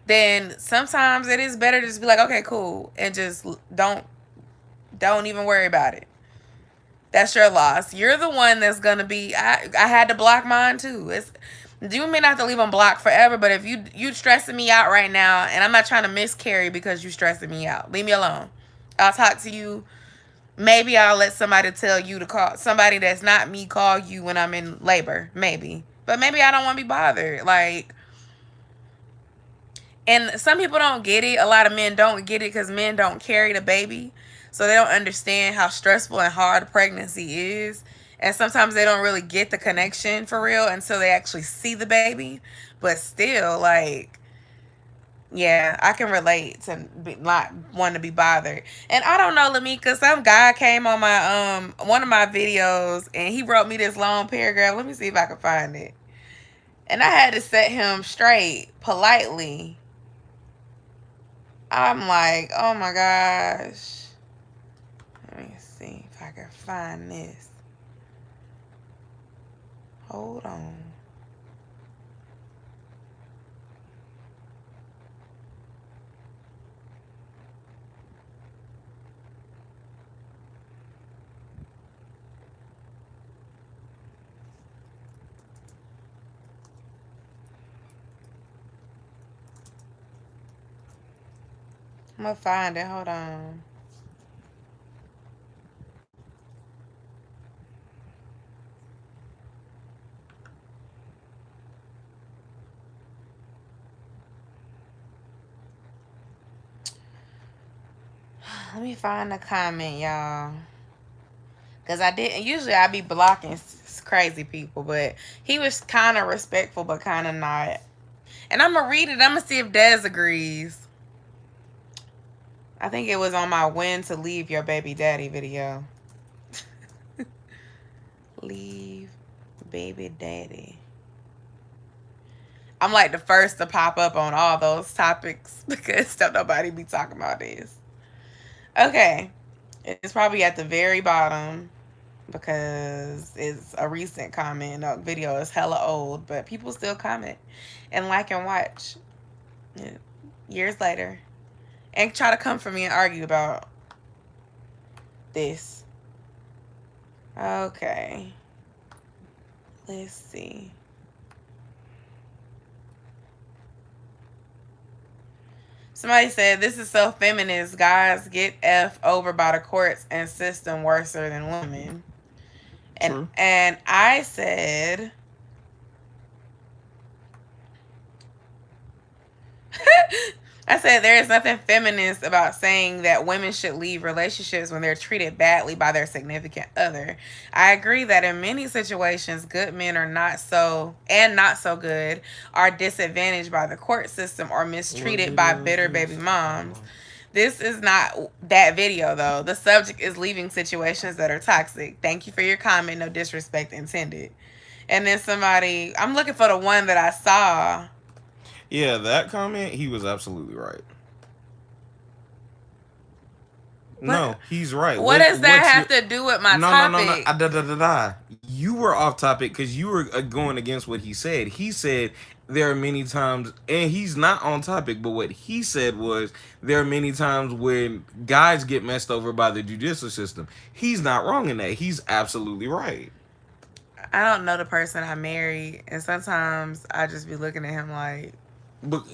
then sometimes it is better to just be like, okay, cool, and just don't even worry about it. That's your loss. You're the one that's gonna be. I had to block mine too. It's you may not have to leave them blocked forever, but if you stressing me out right now, and I'm not trying to miscarry because you stressing me out, leave me alone. I'll talk to you. Maybe I'll let somebody tell you to call somebody that's not me call you when I'm in labor. Maybe, but maybe I don't want to be bothered. Like, and some people don't get it. A lot of men don't get it because men don't carry the baby. So they don't understand how stressful and hard pregnancy is. And sometimes they don't really get the connection for real until they actually see the baby. But still, like, yeah, I can relate to not wanting to be bothered. And I don't know, Lamika, some guy came on my one of my videos and he wrote me this long paragraph. Let me see if I can find it. And I had to set him straight politely. I'm like, oh my gosh. Let me see if I can find this. Hold on. I'm gonna find it. Hold on. Let me find the comment, y'all. Cause I didn't. Usually I be blocking crazy people, but he was kind of respectful, but kind of not. And I'm gonna read it. I'm gonna see if Des agrees. I think it was on my when to leave your baby daddy video. Leave baby daddy. I'm like the first to pop up on all those topics because don't nobody be talking about this. Okay. It's probably at the very bottom because it's a recent comment. The video is hella old, but people still comment and like and watch, yeah, years later, and try to come for me and argue about this. Okay, let's see. Somebody said this is so feminist. Guys get f over by the courts and system worse than women. And True. and I said I said there is nothing feminist about saying that women should leave relationships when they're treated badly by their significant other. I agree that in many situations, good men are not so good are disadvantaged by the court system or What mistreated by video is bitter baby this? moms. This is not that video though. The subject is leaving situations that are toxic. Thank you for your comment. No disrespect intended. And then somebody, I'm looking for the one that I saw. Yeah, that comment, he was absolutely right. But No, he's right. what does that What's your have to do with my no, no, no, no. topic? Da, da, da, da. You were off topic because you were going against what he said. He said there are many times, and he's not on topic. But what he said was there are many times when guys get messed over by the judicial system. He's not wrong in that. He's absolutely right. I don't know the person I married, and sometimes I just be looking at him like. But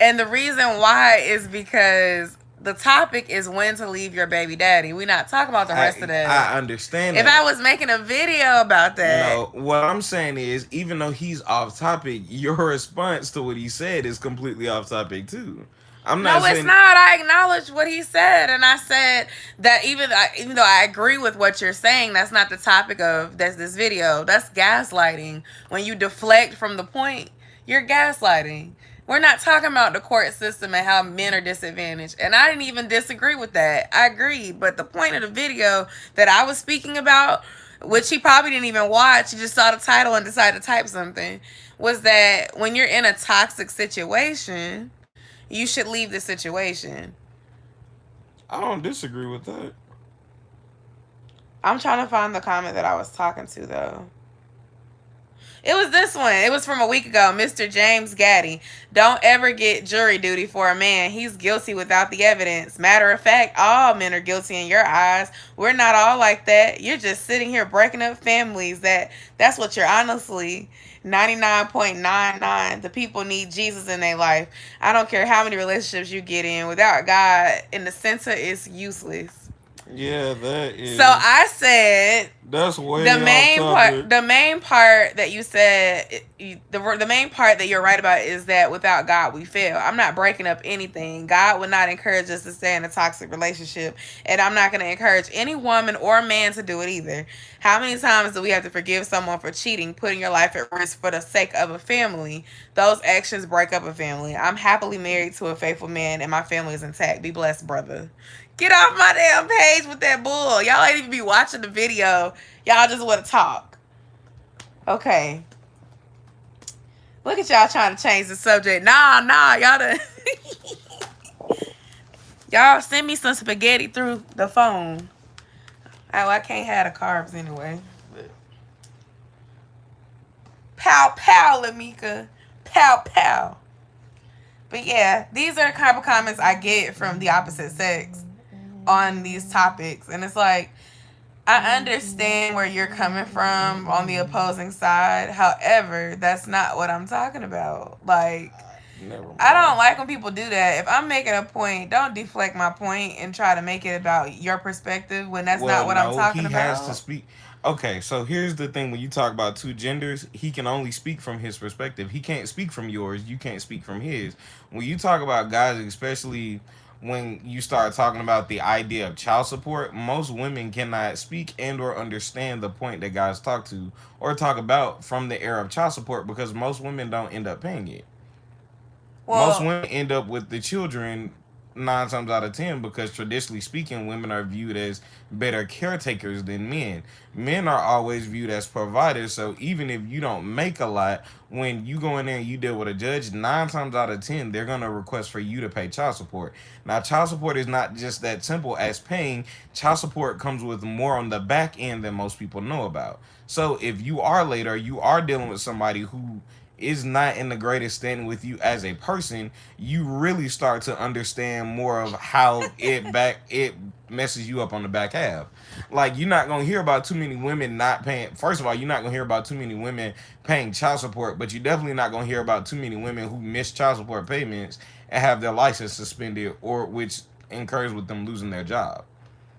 And the reason why is because the topic is when to leave your baby daddy. We're not talking about the rest of I that. understand If I that. was making a video about that, No, what I'm saying is, even though he's off topic, your response to what he said is completely off topic too. I'm not no, it's saying not. I acknowledged what he said, and I said that even though I agree with what you're saying, that's not the topic of this video. That's gaslighting. When you deflect from the point, you're gaslighting. We're not talking about the court system and how men are disadvantaged. And I didn't even disagree with that. I agreed. But the point of the video that I was speaking about, which he probably didn't even watch, he just saw the title and decided to type something, was that when you're in a toxic situation, you should leave the situation. I don't disagree with that. I'm trying to find the comment that I was talking to, though. It was this one. It was from a week ago. Mr. James Gaddy. Don't ever get jury duty for a man. He's guilty without the evidence. Matter of fact, all men are guilty in your eyes. We're not all like that. You're just sitting here breaking up families. That's what you're honestly. 99.99 the people need Jesus in their life. I don't care how many relationships you get in. Without God in the center, it's useless. Yeah, that So is. I said That's the way off main part topic. the main part that you said the main part that you're right about is that without God we fail. I'm not breaking up anything. God would not encourage us to stay in a toxic relationship, and I'm not going to encourage any woman or man to do it either. How many times do we have to forgive someone for cheating, putting your life at risk for the sake of a family? Those actions break up a family. I'm happily married to a faithful man and my family is intact. Be blessed, brother. Get off my damn page with that bull. Y'all ain't even be watching the video. Y'all just want to talk. Okay. Look at y'all trying to change the subject. Nah, y'all done. Y'all send me some spaghetti through the phone. Oh, I can't have the carbs anyway. But pow, pow, Lamika. Pow, pow. But yeah, these are the kind of comments I get from the opposite sex on these topics. And it's like, I understand where you're coming from on the opposing side. However, that's not what I'm talking about. Like, Never I don't mind. like when people do that. If I'm making a point, don't deflect my point and try to make it about your perspective when that's not Well, what I'm no, talking he has to about. speak. Okay, so here's the thing: when you talk about two genders, he can only speak from his perspective. He can't speak from yours. You can't speak from his. When you talk about guys, especially when you start talking about the idea of child support, most women cannot speak and or understand the point that guys talk to or talk about from the era of child support because most women don't end up paying it. Most Well, women end up with the children nine times out of ten, because traditionally speaking, women are viewed as better caretakers than men. Men are always viewed as providers. So even if you don't make a lot, when you go in there and you deal with a judge, nine times out of ten, they're gonna request for you to pay child support. Now, child support is not just that simple as paying. Child support comes with more on the back end than most people know about. So if you are late or you are dealing with somebody who is not in the greatest standing with you as a person, you really start to understand more of how it messes you up on the back half. Like, you're not gonna hear about too many women not paying. First of all, you're not gonna hear about too many women paying child support, but you're definitely not gonna hear about too many women who miss child support payments and have their license suspended, or which incurs with them losing their job.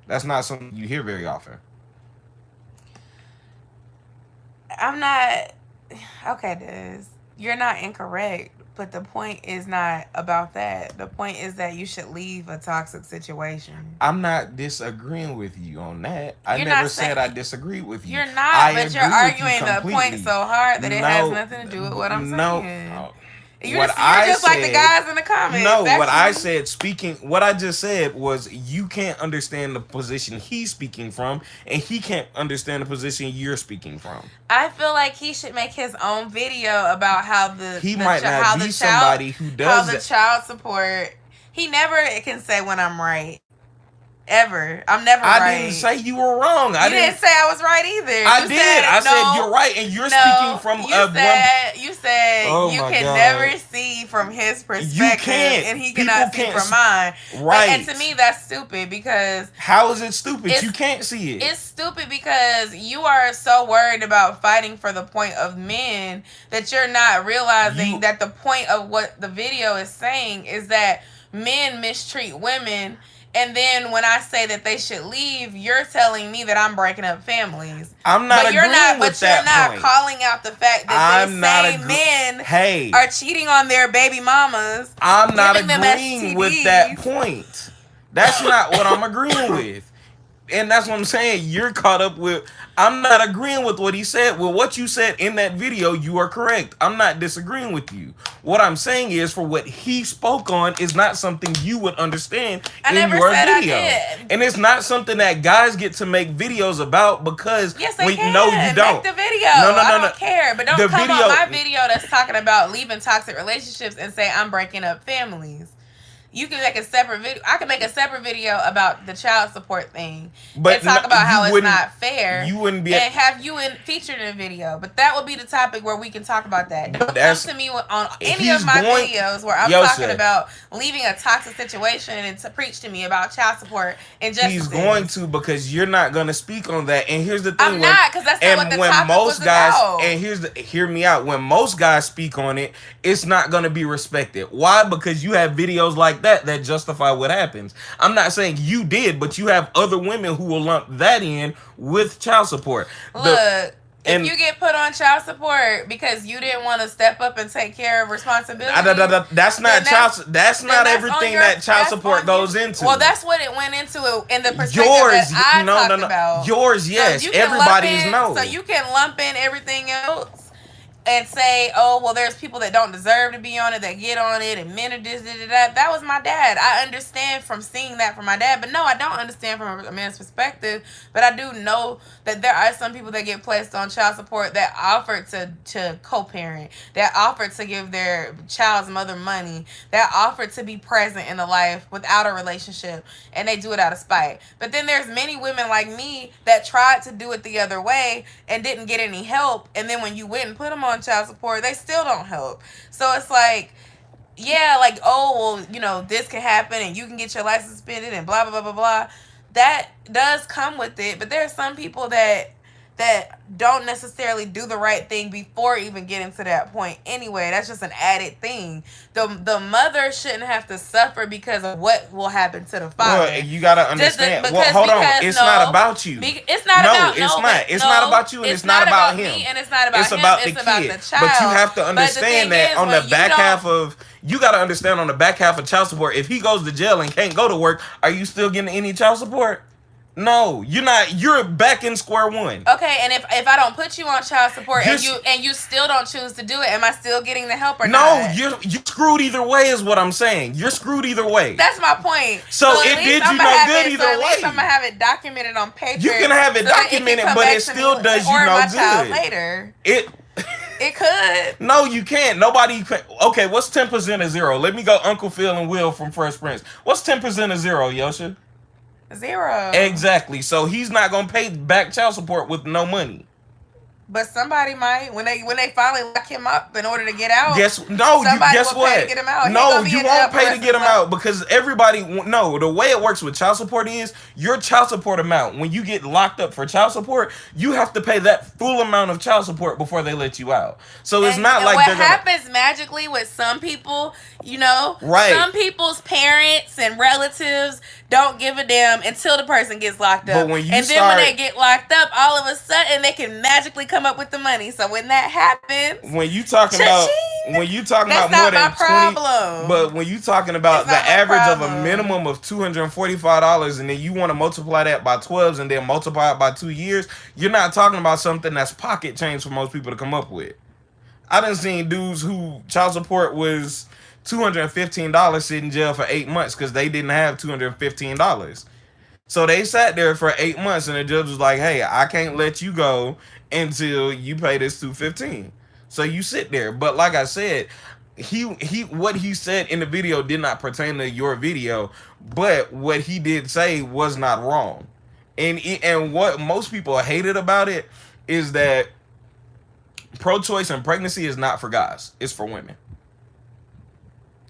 That's not something you hear very often. I'm not okay, Diz. You're not incorrect, but the point is not about that. The point is that you should leave a toxic situation. I'm not disagreeing with you on that. I You're never not said saying I disagreed with you. you're not, I but you're agree with you arguing the point completely. so hard that it has No, nothing to do with what I'm no. saying. What You're I just like the said, guys in the comments. no, That's what I you. said, speaking, what I just said was you can't understand the position he's speaking from, and he can't understand the position you're speaking from. I feel like he should make his own video about how He might not be child somebody who how does the that. child support. He never can say when I'm right. Ever. I'm never I right. didn't say you were wrong. You didn't say I was right either. I You did. said, I no, said you're right, and you're speaking from you said Oh you my can God. never see from his perspective, can't. and he People cannot see can't from mine. Right. And to me, that's stupid because How is it stupid? It's- You can't see it. it's stupid because you are so worried about fighting for the point of men that you're not realizing that the point of what the video is saying is that men mistreat women. And then when I say that they should leave, you're telling me that I'm breaking up families. I'm not but you're agreeing not, with but you're that not point. calling out the fact that I'm these not same men Hey, are cheating on their baby mamas. I'm not giving them agreeing with STDs. that point. That's not what I'm agreeing with. And that's what I'm saying. You're caught up with. I'm not agreeing with what he said. Well, what you said in that video, you are correct. I'm not disagreeing with you. What I'm saying is, for what he spoke on, is not something you would understand in your video. And it's not something that guys get to make videos about because yes, they can. No, you don't. Make the video. No, I don't care. But don't The come video- on my video that's talking about leaving toxic relationships and say I'm breaking up families. You can make a separate video. I can make a separate video about the child support thing and talk about how it's not fair. You wouldn't be and have you featured in a video. But that would be the topic where we can talk about that. Don't come to me on any of my videos where I'm talking about leaving a toxic situation and to preach to me about child support and justice. He's going to, because you're not going to speak on that. And here's the thing: I'm not, because that's not what the topic was about. And hear me out. When most guys speak on it, it's not going to be respected. Why? Because you have videos like that justify what happens. I'm not saying you did, but you have other women who will lump that in with child support. Look, if you get put on child support because you didn't want to step up and take care of responsibilities, that's not child. That's not everything that child support goes into. Well, that's what it went into in the perspective that I talked about. Yours, yes. So everybody's no. So you can lump in everything else and say, oh, well, there's people that don't deserve to be on it, that get on it, and men are this, that. That was my dad. I understand from seeing that from my dad. But no, I don't understand from a man's perspective. But I do know that there are some people that get placed on child support that offer to co-parent, that offer to give their child's mother money, that offer to be present in the life without a relationship, and they do it out of spite. But then there's many women like me that tried to do it the other way and didn't get any help. And then when you went and put them on child support, they still don't help. So it's like, yeah, like, oh, well, this can happen and you can get your license suspended and blah, blah, blah, blah, blah. That does come with it. But there are some people that don't necessarily do the right thing before even getting to that point anyway. That's just an added thing. The mother shouldn't have to suffer because of what will happen to the father. Well, you gotta understand. Hold on. It's not about you. It's not about It's not about you, and it's not about him. Me, and it's not about it's him. about it's the about kid. the child. But you have to understand that on the back half of. You gotta understand on the back half of child support. If he goes to jail and can't go to work, are you still getting any child support? No, you're not. You're back in square one. Okay, and if I don't put you on child support You're and you still don't choose to do it, am I still getting the help or no, not? you're screwed either way. Is what I'm saying. You're screwed either way. That's my point. So So at it least did I'm you gonna no have good it. So either at least I'm way. gonna have it documented on paper. You can have it so that documented, can come but back it to still me does you or no my child good. later. It. It could. No, you can't. Nobody. Okay, what's 10% of zero? Let me go. Uncle Phil and Will from Fresh Prince. What's 10% of zero, Yosha? 0. Exactly. So he's not gonna pay back child support with no money. But somebody might when they finally lock him up in order to get out. Guess no. You Somebody guess will pay to what? get him out. He No, gonna be you in jail won't for the pay to rest get of him his life. out because everybody. No, the way it works with child support is your child support amount. When you get locked up for child support, you have to pay that full amount of child support before they let you out. So it's not And like what they're gonna. happens magically with some people, Right. some people's parents and relatives don't give a damn until the person gets locked up. But when you and then start, when they get locked up, all of a sudden they can magically come up with the money. So when that happens, when you talking about that's more not my than 20, problem. but when you talking about It's the not my average of a problem. minimum of $245 and then you want to multiply that by 12 and then multiply it by 2 years, you're not talking about something that's pocket change for most people to come up with. I done seen dudes who child support was $215 sit in jail for 8 months because they didn't have $215. So they sat there for 8 months, and the judge was like, "Hey, I can't let you go until you pay this $215." So you sit there. But like I said, he what he said in the video did not pertain to your video, but what he did say was not wrong. And what most people hated about it is that pro-choice and pregnancy is not for guys; it's for women.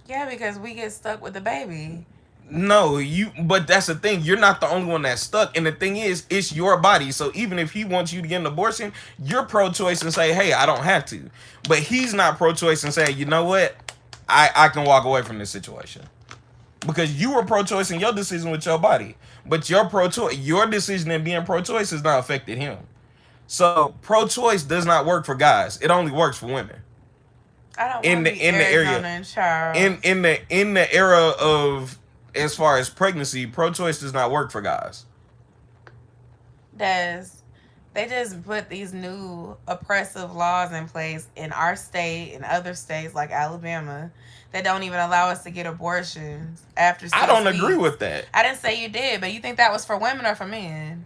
Yeah, because we get stuck with the baby. No, but that's the thing. You're not the only one that's stuck. And the thing is, it's your body. So even if he wants you to get an abortion, you're pro-choice and say, hey, I don't have to. But he's not pro-choice and saying, you know what? I can walk away from this situation. Because you were pro-choice in your decision with your body. But your decision in being pro-choice has not affected him. So pro-choice does not work for guys. It only works for women. I don't want to be Arizona and Charles. In the era of as far as pregnancy, pro-choice does not work for guys. They just put these new oppressive laws in place in our state and other states like Alabama that don't even allow us to get abortions after 6 I don't weeks. agree with that. I didn't say you did, but you think that was for women or for men?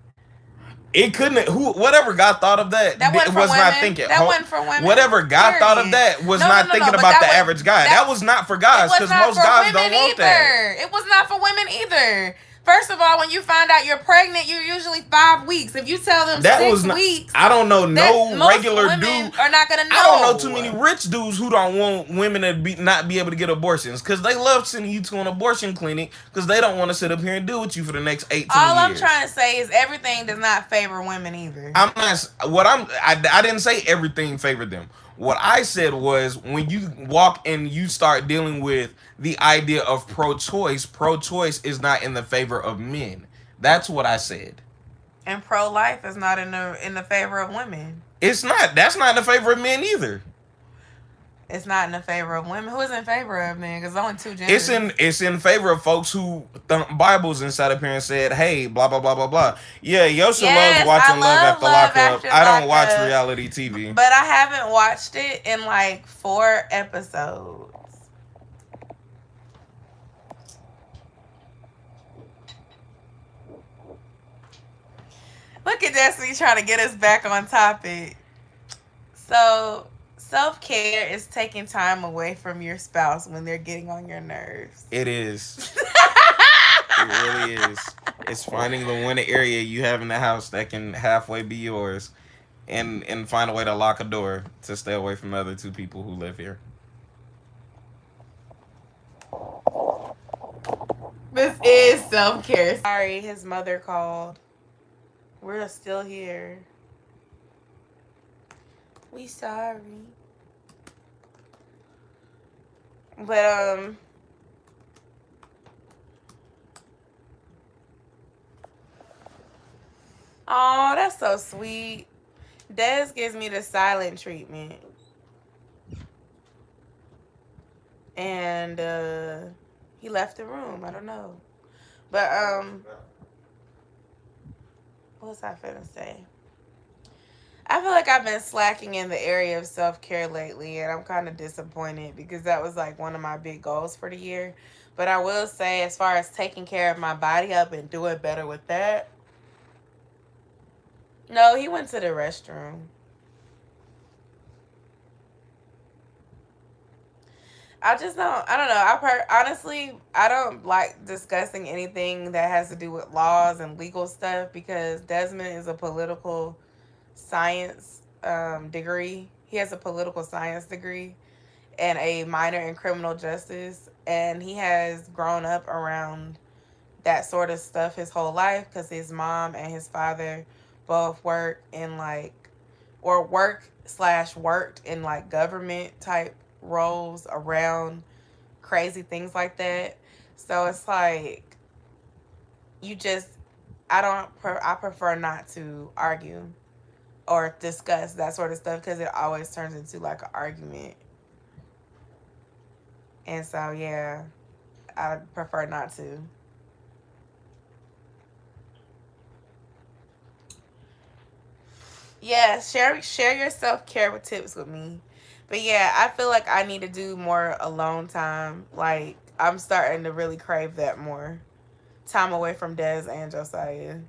It couldn't. Whatever God thought of that wasn't for was women. not thinking. That wasn't for women. Whatever God thought of that was not thinking about the average guy. That was not for guys because most guys don't want that. It was not for women either. First of all, when you find out you're pregnant, you're usually 5 weeks. If you tell them That 6 was not, weeks, I don't know no most regular women dude. are not gonna know. I don't know too many rich dudes who don't want women to not be able to get abortions because they love sending you to an abortion clinic because they don't want to sit up here and deal with you for the next 18 years. All I'm trying to say is everything does not favor women either. I didn't say everything favored them. What I said was when you walk and you start dealing with the idea of pro-choice is not in the favor of men. That's what I said. And pro-life is not in the favor of women. It's not. That's not in the favor of men either. It's not in the favor of women. Who is in favor of men? Because only two genders. It's in favor of folks who thump Bibles and sat up here and said, "Hey, blah blah blah blah blah." Yeah, Yosha loves watching Love After Lockup. I don't watch reality TV, but I haven't watched it in like 4 episodes. Look at Destiny trying to get us back on topic. So, self-care is taking time away from your spouse when they're getting on your nerves. It is. It really is. It's finding the one area you have in the house that can halfway be yours and find a way to lock a door to stay away from the other 2 people who live here. This is self-care. Sorry, his mother called. We're still here. We sorry. But, oh, that's so sweet. Des gives me the silent treatment. And, he left the room. I don't know. But, What was I finna say? I feel like I've been slacking in the area of self care lately, and I'm kind of disappointed because that was like one of my big goals for the year. But I will say, as far as taking care of my body, I've been doing better with that. No, he went to the restroom. I just don't. I don't know. Honestly, I don't like discussing anything that has to do with laws and legal stuff because Desmond is a political science degree. He has a political science degree and a minor in criminal justice, and he has grown up around that sort of stuff his whole life because his mom and his father both work in like or work slash worked in like government type roles around crazy things like that. So it's like you just I prefer not to argue or discuss that sort of stuff because it always turns into like an argument. And so yeah, I prefer not to. Yeah, share your self care tips with me. But yeah, I feel like I need to do more alone time. Like I'm starting to really crave that more. Time away from Des and Josiah.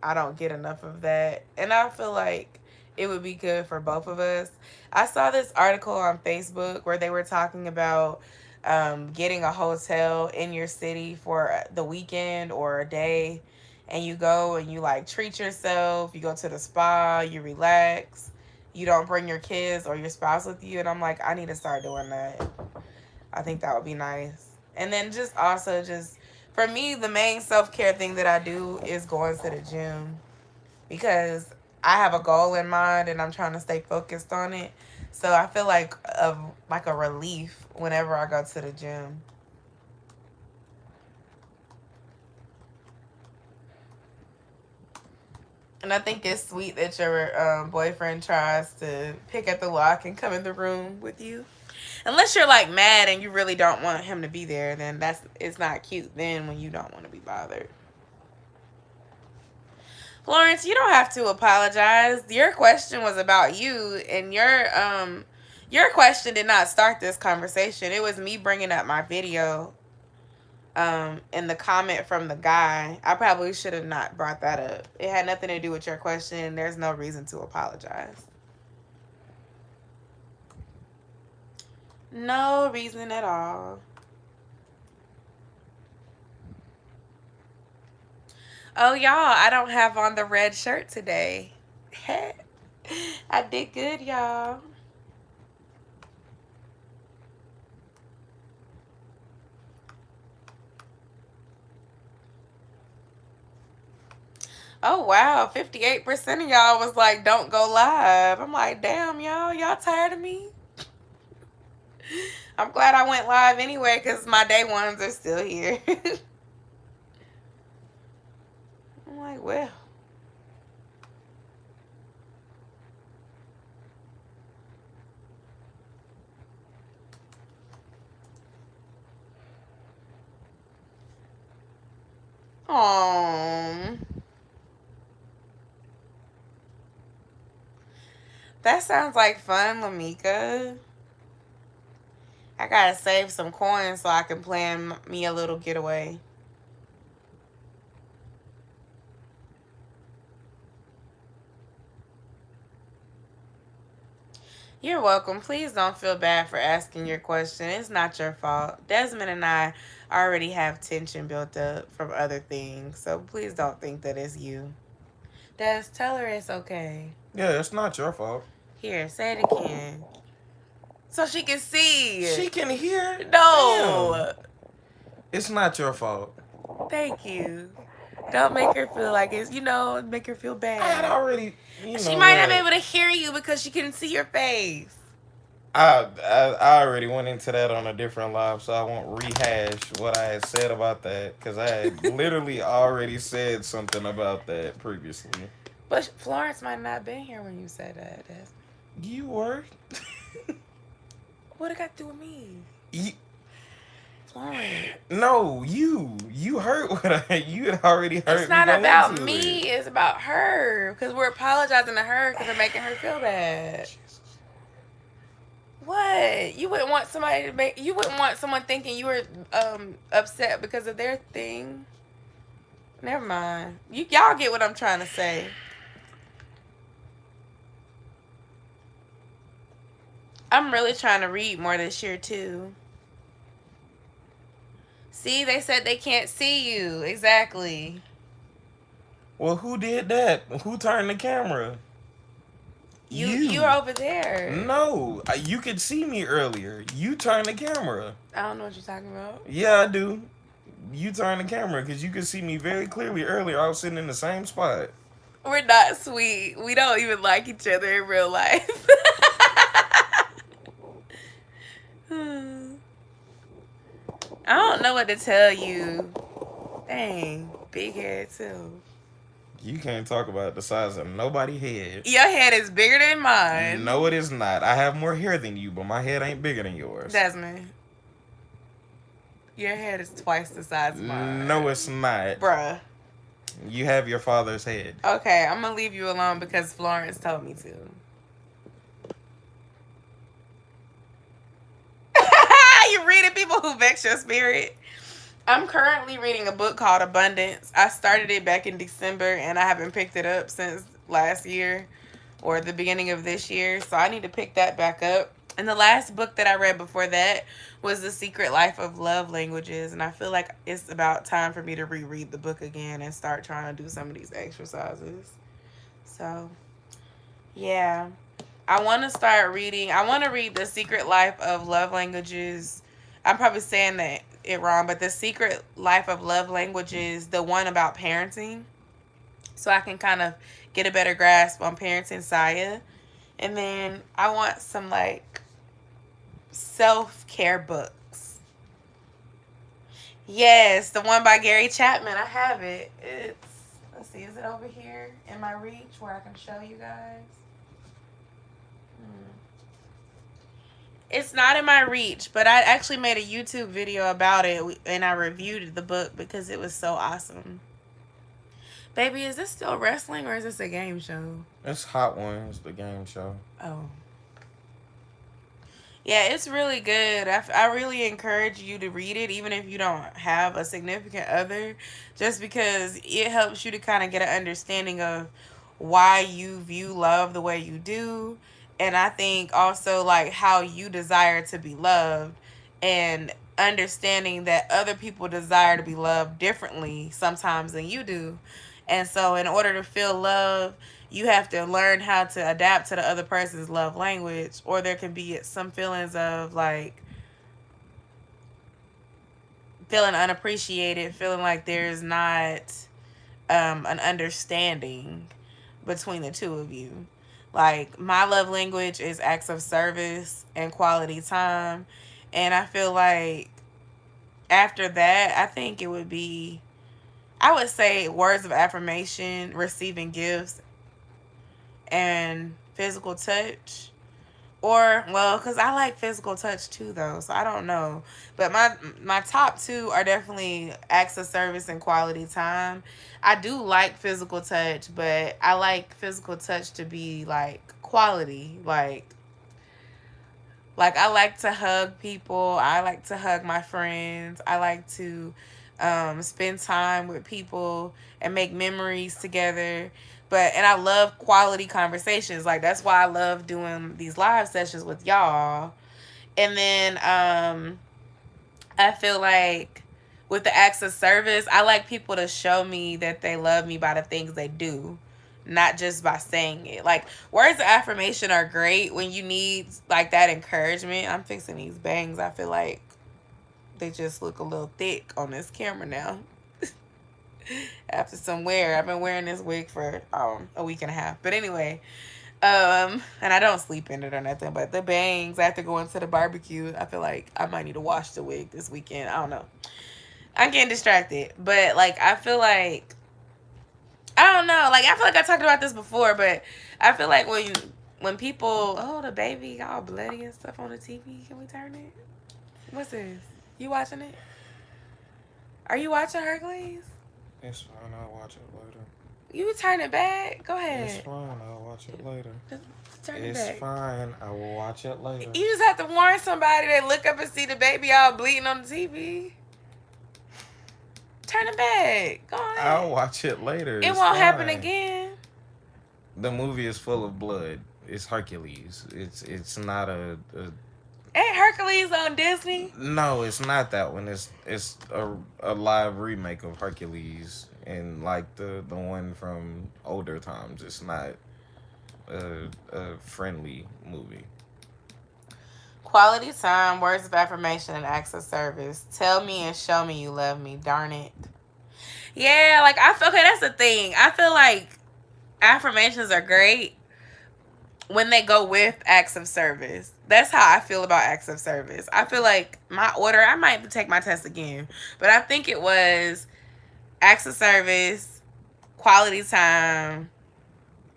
I don't get enough of that. And I feel like it would be good for both of us. I saw this article on Facebook where they were talking about getting a hotel in your city for the weekend or a day. And you go and you like treat yourself. You go to the spa, you relax. You don't bring your kids or your spouse with you. And I'm like, I need to start doing that. I think that would be nice. And then just also just for me, the main self care thing that I do is going to the gym because I have a goal in mind and I'm trying to stay focused on it. So I feel like a relief whenever I go to the gym. And I think it's sweet that your boyfriend tries to pick at the lock and come in the room with you. Unless you're like mad and you really don't want him to be there, then it's not cute. Then when you don't want to be bothered. Florence, you don't have to apologize. Your question was about you, and your question did not start this conversation. It was me bringing up my video in the comment from the guy. I probably should have not brought that up. It had nothing to do with your question. There's no reason to apologize. No reason at all. Oh, y'all, I don't have on the red shirt today. I did good, y'all. Oh wow, 58% of y'all was like, "Don't go live." I'm like, "Damn, y'all tired of me?" I'm glad I went live anyway because my day ones are still here. I'm like, well, oh, that sounds like fun, Lamika. I gotta save some coins so I can plan me a little getaway. You're welcome. Please don't feel bad for asking your question. It's not your fault. Desmond and I already have tension built up from other things, so please don't think that it's you. Des, tell her it's okay. Yeah, it's not your fault. Here, say it again. So she can see. She can hear. No. Damn. It's not your fault. Thank you. Don't make her feel like it's, make her feel I had bad. already, She might not be what? able to hear you because she couldn't see your face. I already went into that on a different live, so I won't rehash what I had said about that because I had literally already said something about that previously. But Florence might not have been here when you said that. You were. What it got to do with me? You, Florence. No, you heard what you had already It's heard me not go about into it. me. It's about her. Because we're apologizing to her because we're making her feel bad. What? You wouldn't want somebody to make. You wouldn't want someone thinking you were upset because of their thing. Never mind. Y'all get what I'm trying to say. I'm really trying to read more this year too. See, they said they can't see you. Exactly. Well, who did that? Who turned the camera? You're You. over there. No, you could see me earlier. You turned the camera. I don't know what you're talking about. Yeah, I do. You turned the camera because you could see me very clearly earlier. I was sitting in the same spot. We're not sweet. We don't even like each other in real life. I don't know what to tell you. Dang, big head too. You can't talk about the size of nobody's head. Your head is bigger than No, mine. it is not. I have more hair than you, but my head ain't bigger than yours. Desmond, your head is twice the size of mine. No, it's not. Bruh. You have your father's head. Okay, I'm gonna leave you alone because Florence told me to. You reading people who vex your spirit? I'm currently reading a book called Abundance. I started it back in December and I haven't picked it up since last year or the beginning of this year. So I need to pick that back up. And the last book that I read before that was The Secret Life of Love Languages. And I feel like it's about time for me to reread the book again and start trying to do some of these exercises. So, yeah. I want to start reading. I want to read The Secret Life of Love Languages. I'm probably saying it wrong, but The Secret Life of Love Languages, the one about parenting, so I can kind of get a better grasp on parenting Saya. And then I want some like self-care books. Yes, the one by Gary Chapman. I have it. Let's see, is it over here in my reach where I can show you guys? It's not in my reach, but I actually made a YouTube video about it and I reviewed the book because it was so awesome. Baby, is this still wrestling or is this a game show? It's Hot Ones, the game show. Oh. Yeah, it's really good. I really encourage you to read it, even if you don't have a significant other, just because it helps you to kind of get an understanding of why you view love the way you do. And I think also like how you desire to be loved and understanding that other people desire to be loved differently sometimes than you do. And so, in order to feel love, you have to learn how to adapt to the other person's love language, or there can be some feelings of like feeling unappreciated, feeling like there's not an understanding between the two of you. Like, my love language is acts of service and quality time. And I feel like after that, I think it would be, I would say words of affirmation, receiving gifts, and physical touch. Or, well, because I like physical touch too, though, so I don't know. But my top two are definitely acts of service and quality time. I do like physical touch, but I like physical touch to be like quality. Like I like to hug people. I like to hug my friends. I like to spend time with people and make memories together. And I love quality conversations. Like, that's why I love doing these live sessions with y'all. And then I feel like with the acts of service, I like people to show me that they love me by the things they do, not just by saying it. Like, words of affirmation are great when you need like that encouragement. I'm fixing these bangs. I feel like they just look a little thick on this camera now. After some wear, I've been wearing this wig for a week and a half. But anyway, and I don't sleep in it or nothing. But the bangs, after going to the barbecue, I feel like I might need to wash the wig this weekend. I don't know. I'm getting distracted, but like I feel like I don't know. Like, I feel like I talked about this before, but I feel like when people, oh, the baby all bloody and stuff on the TV. Can we turn it? What's this? You watching it? Are you watching Hercules? It's fine. I'll watch it later. You turn it back. Go It's ahead. fine. I'll watch it later. Just turn it It's back. fine. I will watch it later. You just have to warn somebody. They look up and see the baby all bleeding on the TV. Turn it back. Go I'll ahead. watch it later. It It's won't happen fine. again. The movie is full of blood. It's Hercules. It's not a Ain't Hercules on Disney? no. It's not that one. It's a live remake of Hercules and like the one from older times. It's not a friendly movie. Quality time, words of affirmation, and acts of service. Tell me and show me you love me. Darn it. Yeah, like I feel okay. That's the thing. I feel like affirmations are great when they go with acts of service. That's how I feel about acts of service. I feel like my order, I might take my test again, but I think it was acts of service, quality time,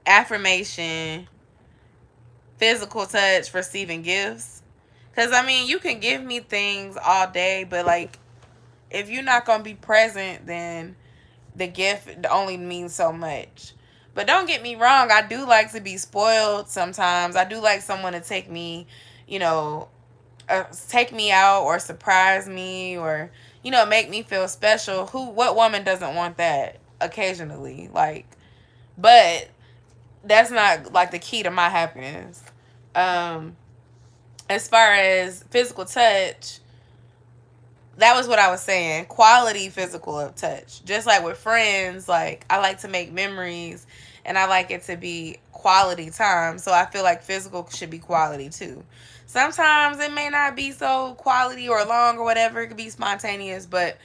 affirmation, physical touch, receiving gifts. Because, I mean, you can give me things all day, but, like, if you're not going to be present, then the gift only means so much. But don't get me wrong, I do like to be spoiled sometimes. I do like someone to take me, you know, take me out or surprise me or, you know, make me feel special. What woman doesn't want that occasionally? Like, but that's not like the key to my happiness. Um, as far as physical touch, that was what I was saying. Quality physical touch. Just like with friends, like I like to make memories and I like it to be quality time. So I feel like physical should be quality too. Sometimes it may not be so quality or long or whatever. It could be spontaneous, but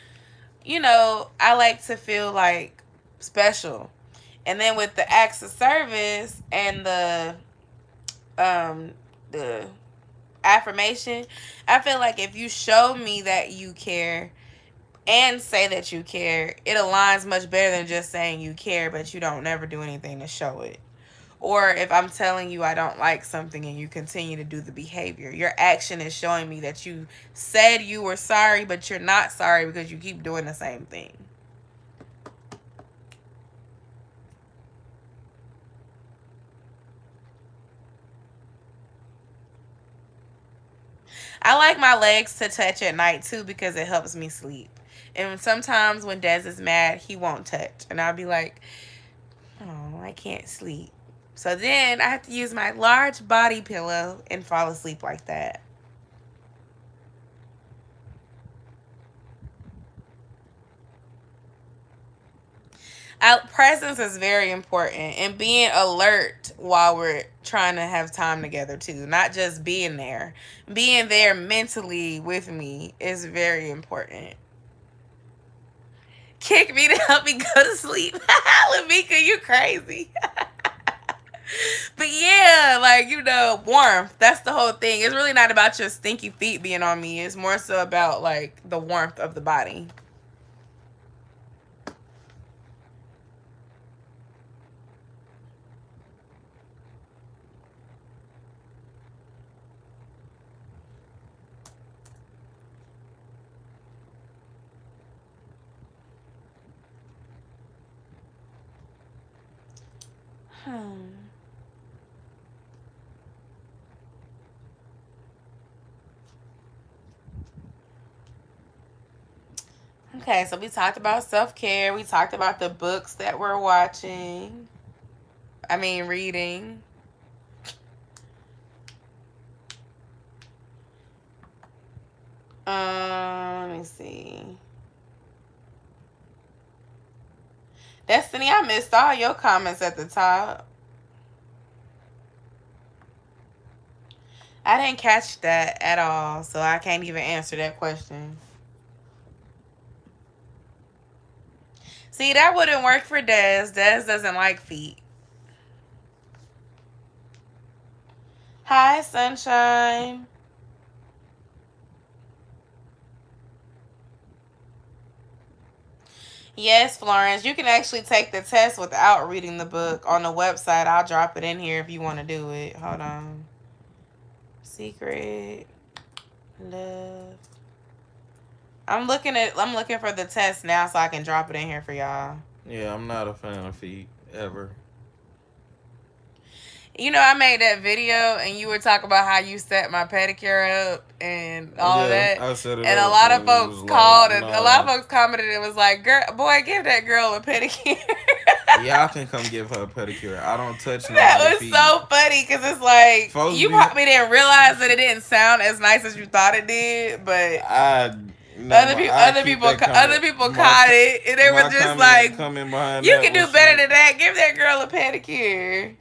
you know, I like to feel like special. And then with the acts of service and the affirmation, I feel like if you show me that you care and say that you care, it aligns much better than just saying you care but you don't never do anything to show it. Or if I'm telling you I don't like something and you continue to do the behavior, your action is showing me that you said you were sorry but you're not sorry because you keep doing the same thing. I like my legs to touch at night too because it helps me sleep. And sometimes when Des is mad, he won't touch. And I'll be like, oh, I can't sleep. So then I have to use my large body pillow and fall asleep like that. Presence is very important and being alert while we're trying to have time together too. Not just being there. Being there mentally with me is very important. Kick me to help me go to sleep. Lamika, you crazy. But yeah, like, you know, warmth. That's the whole thing. It's really not about your stinky feet being on me. It's more so about, like, the warmth of the body. Hmm. Okay, so we talked about self-care. We talked about the books that we're watching. I mean, reading. Let me see. Destiny, I missed all your comments at the top. I didn't catch that at all, so I can't even answer that question. See, that wouldn't work for Des. Des doesn't like feet. Hi, Sunshine. Yes, Florence, you can actually take the test without reading the book on the website. I'll drop it in here if you want to do it. Hold on. Secret love I'm looking for the test now so I can drop it in here for y'all. Yeah, I'm not a fan of feet ever. You know, I made that video and you were talking about how you set my pedicure up and all of Yeah, that. I set it And a up lot of and you folks was like, called and a lot of nah. folks commented and was like, "Girl, boy, give that girl a pedicure." Y'all can come give her a pedicure. I don't touch That nobody's was feet. so funny because it's like Folks you be, probably didn't realize that it didn't sound as nice as you thought it did, but I never mind. I keep that other comment. people caught it and they were My just comment like, coming behind "You that can do was better from than that. Give that girl a pedicure."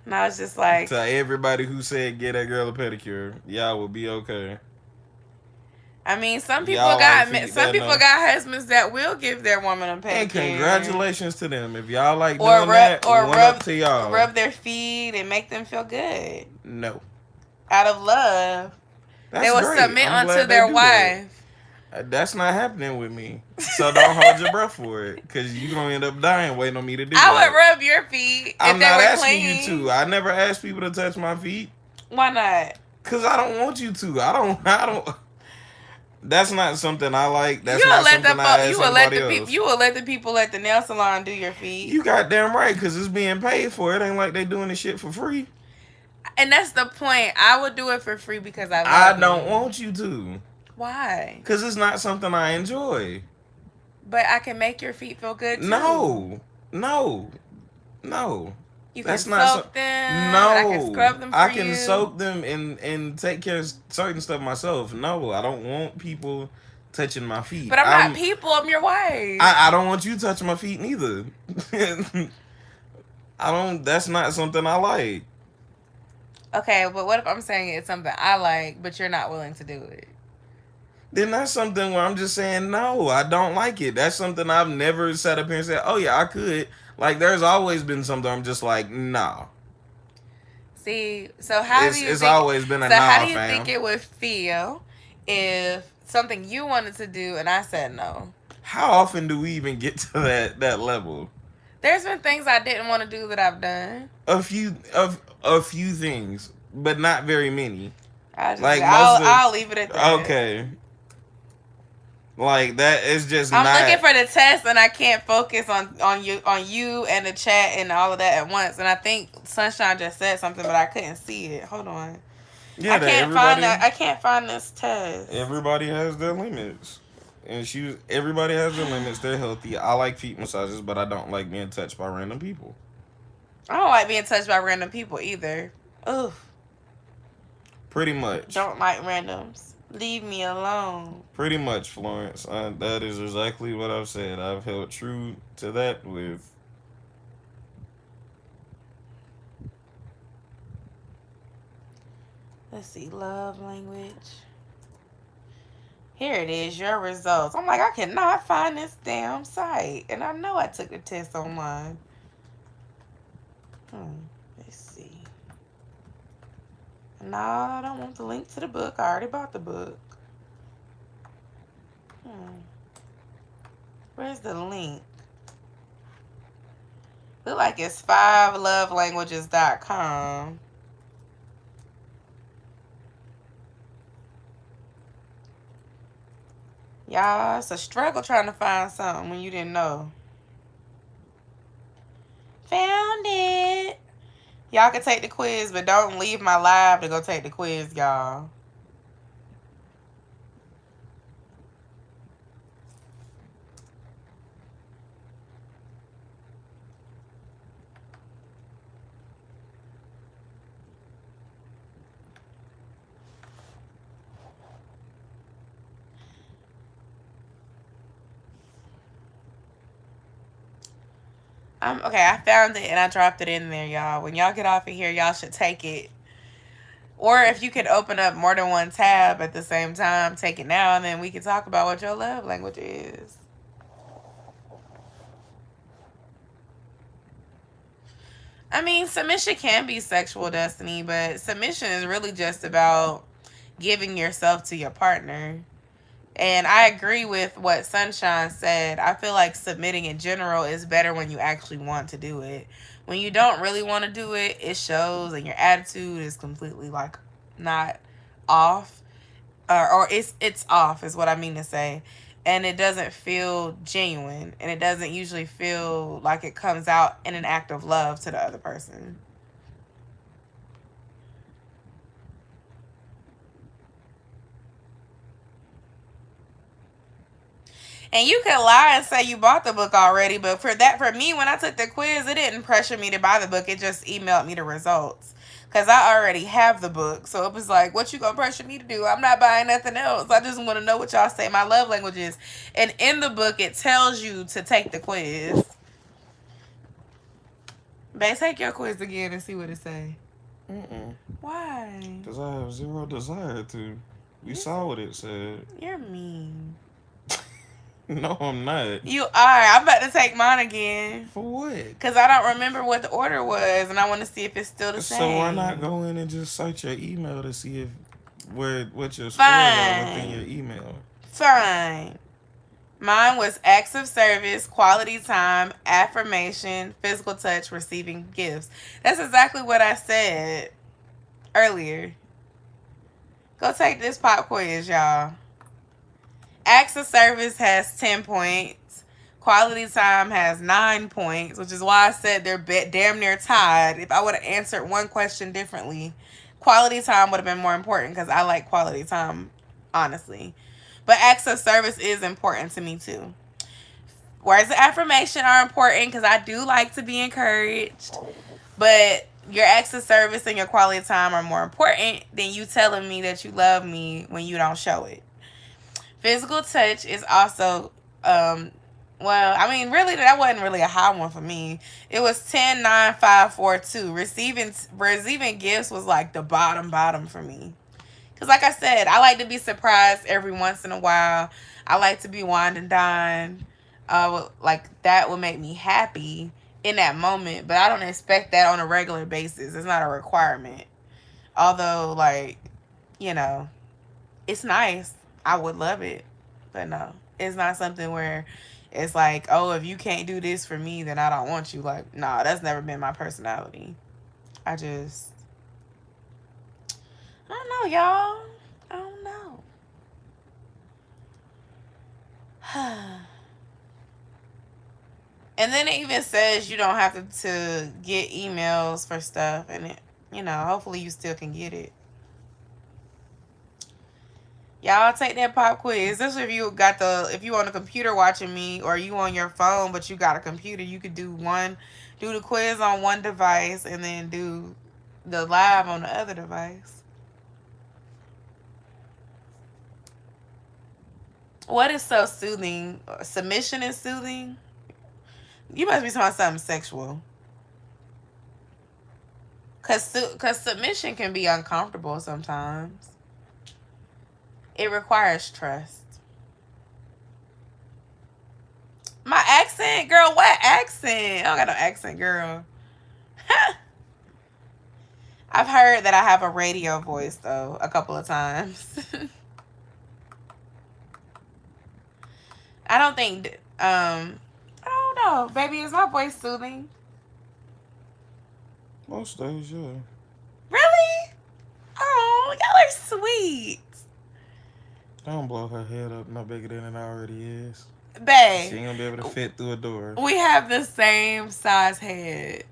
And I was just like, to everybody who said get that girl a pedicure. Y'all will be okay. I mean, Y'all like feet some that people no. got husbands that will give their woman a And pedicure congratulations to them. If y'all like doing that, or one up to y'all. rub their feet and make them feel good No. out of love. They That's will great. submit I'm unto glad they their do that. wife. That's not happening with me. So don't hold your breath for it. Because you're going to end up dying waiting on me to do I would that. rub your feet if I'm they not were asking you clean. to. I never ask people to touch my feet. Why not? Because I don't want you to. I don't. That's not something I like. That's You'll not let something I ask anybody else. you will let the people at the nail salon do your feet. You goddamn right, because it's being paid for. It ain't like they doing this shit for free. And that's the point. I would do it for free because I I love don't you. want you to. Why? Because it's not something I enjoy. But I can make your feet feel good too. No. No. No. You can That's not so. soak them, and I can No. scrub them for I can you. soak them and take care of certain stuff myself. No, I don't want people touching my feet. But I'm not people, I'm your wife. I don't want you touching my feet neither. I don't. That's not something I like. Okay, but what if I'm saying it's something I like, but you're not willing to do it? Then that's something where I'm just saying no, I don't like it. That's something I've never sat up here and said, oh yeah, I could. Like there's always been something I'm just like, nah. See, so how do you It's think always been a so how nah, do you think fam. it would feel if something you wanted to do and I said no? How often do we even get to that level? There's been things I didn't want to do that I've done. A few things, but not very many. Like I'll leave it at that. okay. Like that is just I'm looking not. for the test and I can't focus on you and the chat and all of that at once. And I think Sunshine just said something, but I couldn't see it. Hold on. Yeah, that everybody. I can't find this test. Everybody has their limits. And everybody has their limits. They're healthy. I like feet massages, but I don't like being touched by random people. I don't like being touched by random people either. Ugh. Pretty much. Don't like randoms. Leave me alone. Pretty much, Florence. That is exactly what I've said. I've held true to that with. Let's see. Love language. Here it is. Your results. I'm like, I cannot find this damn site. And I know I took the test online. Let's see. No, I don't want the link to the book. I already bought the book. Where's the link? Look like it's 5lovelanguages.com. Y'all, it's a struggle trying to find something when you didn't know. Found it. Y'all can take the quiz, but don't leave my live to go take the quiz, y'all. Okay, I found it and I dropped it in there, y'all. When y'all get off of here, y'all should take it. Or if you could open up more than one tab at the same time, take it now, and then we can talk about what your love language is. I mean, submission can be sexual destiny, but submission is really just about giving yourself to your partner. And I agree with what Sunshine said. I feel like submitting in general is better when you actually want to do it. When you don't really want to do it, it shows, and your attitude is completely like not off. or it's off is what I mean to say, and it doesn't feel genuine, and it doesn't usually feel like it comes out in an act of love to the other person. And you could lie and say you bought the book already, but for me, when I took the quiz, it didn't pressure me to buy the book. It just emailed me the results. Cause I already have the book. So it was like, what you gonna pressure me to do? I'm not buying nothing else. I just wanna know what y'all say my love language is. And in the book it tells you to take the quiz. Babe, take your quiz again and see what it say. Mm-mm. Why? Because I have zero desire to. We saw what it said. You're mean. No, I'm not. You are. I'm about to take mine again. For what? Because I don't remember what the order was, and I want to see if it's still the same. So why not go in and just search your email to see if what your scores are within your email? Fine. Mine was acts of service, quality time, affirmation, physical touch, receiving gifts. That's exactly what I said earlier. Go take this pop quiz, y'all. Acts of service has 10 points. Quality time has 9 points, which is why I said they're damn near tied. If I would have answered one question differently, quality time would have been more important because I like quality time, honestly. But acts of service is important to me too. Words of affirmation are important because I do like to be encouraged. But your acts of service and your quality time are more important than you telling me that you love me when you don't show it. Physical touch is also, well, I mean, really, that wasn't really a high one for me. It was 10, 9, 5, 4, 2. Receiving gifts was like the bottom for me. Because like I said, I like to be surprised every once in a while. I like to be wined and dined. Like, that would make me happy in that moment. But I don't expect that on a regular basis. It's not a requirement. Although, like, you know, it's nice. I would love it. But no, it's not something where it's like, oh, if you can't do this for me, then I don't want you. Like, nah, that's never been my personality. I don't know, y'all. I don't know. And then it even says you don't have to get emails for stuff. And, hopefully you still can get it. Y'all take that pop quiz. Especially if you on a computer watching me, or you on your phone but you got a computer, you could do the quiz on one device and then do the live on the other device. What is so soothing? Submission is soothing? You must be talking about something sexual. Cause submission can be uncomfortable sometimes. It requires trust. My accent, girl, what accent? I don't got no accent, girl. I've heard that I have a radio voice, though, a couple of times. I don't think, I don't know. Baby, is my voice soothing? Most days, yeah. Really? Oh, y'all are sweet. Don't blow her head up no bigger than it already is. Babe. She ain't gonna be able to fit through a door. We have the same size head.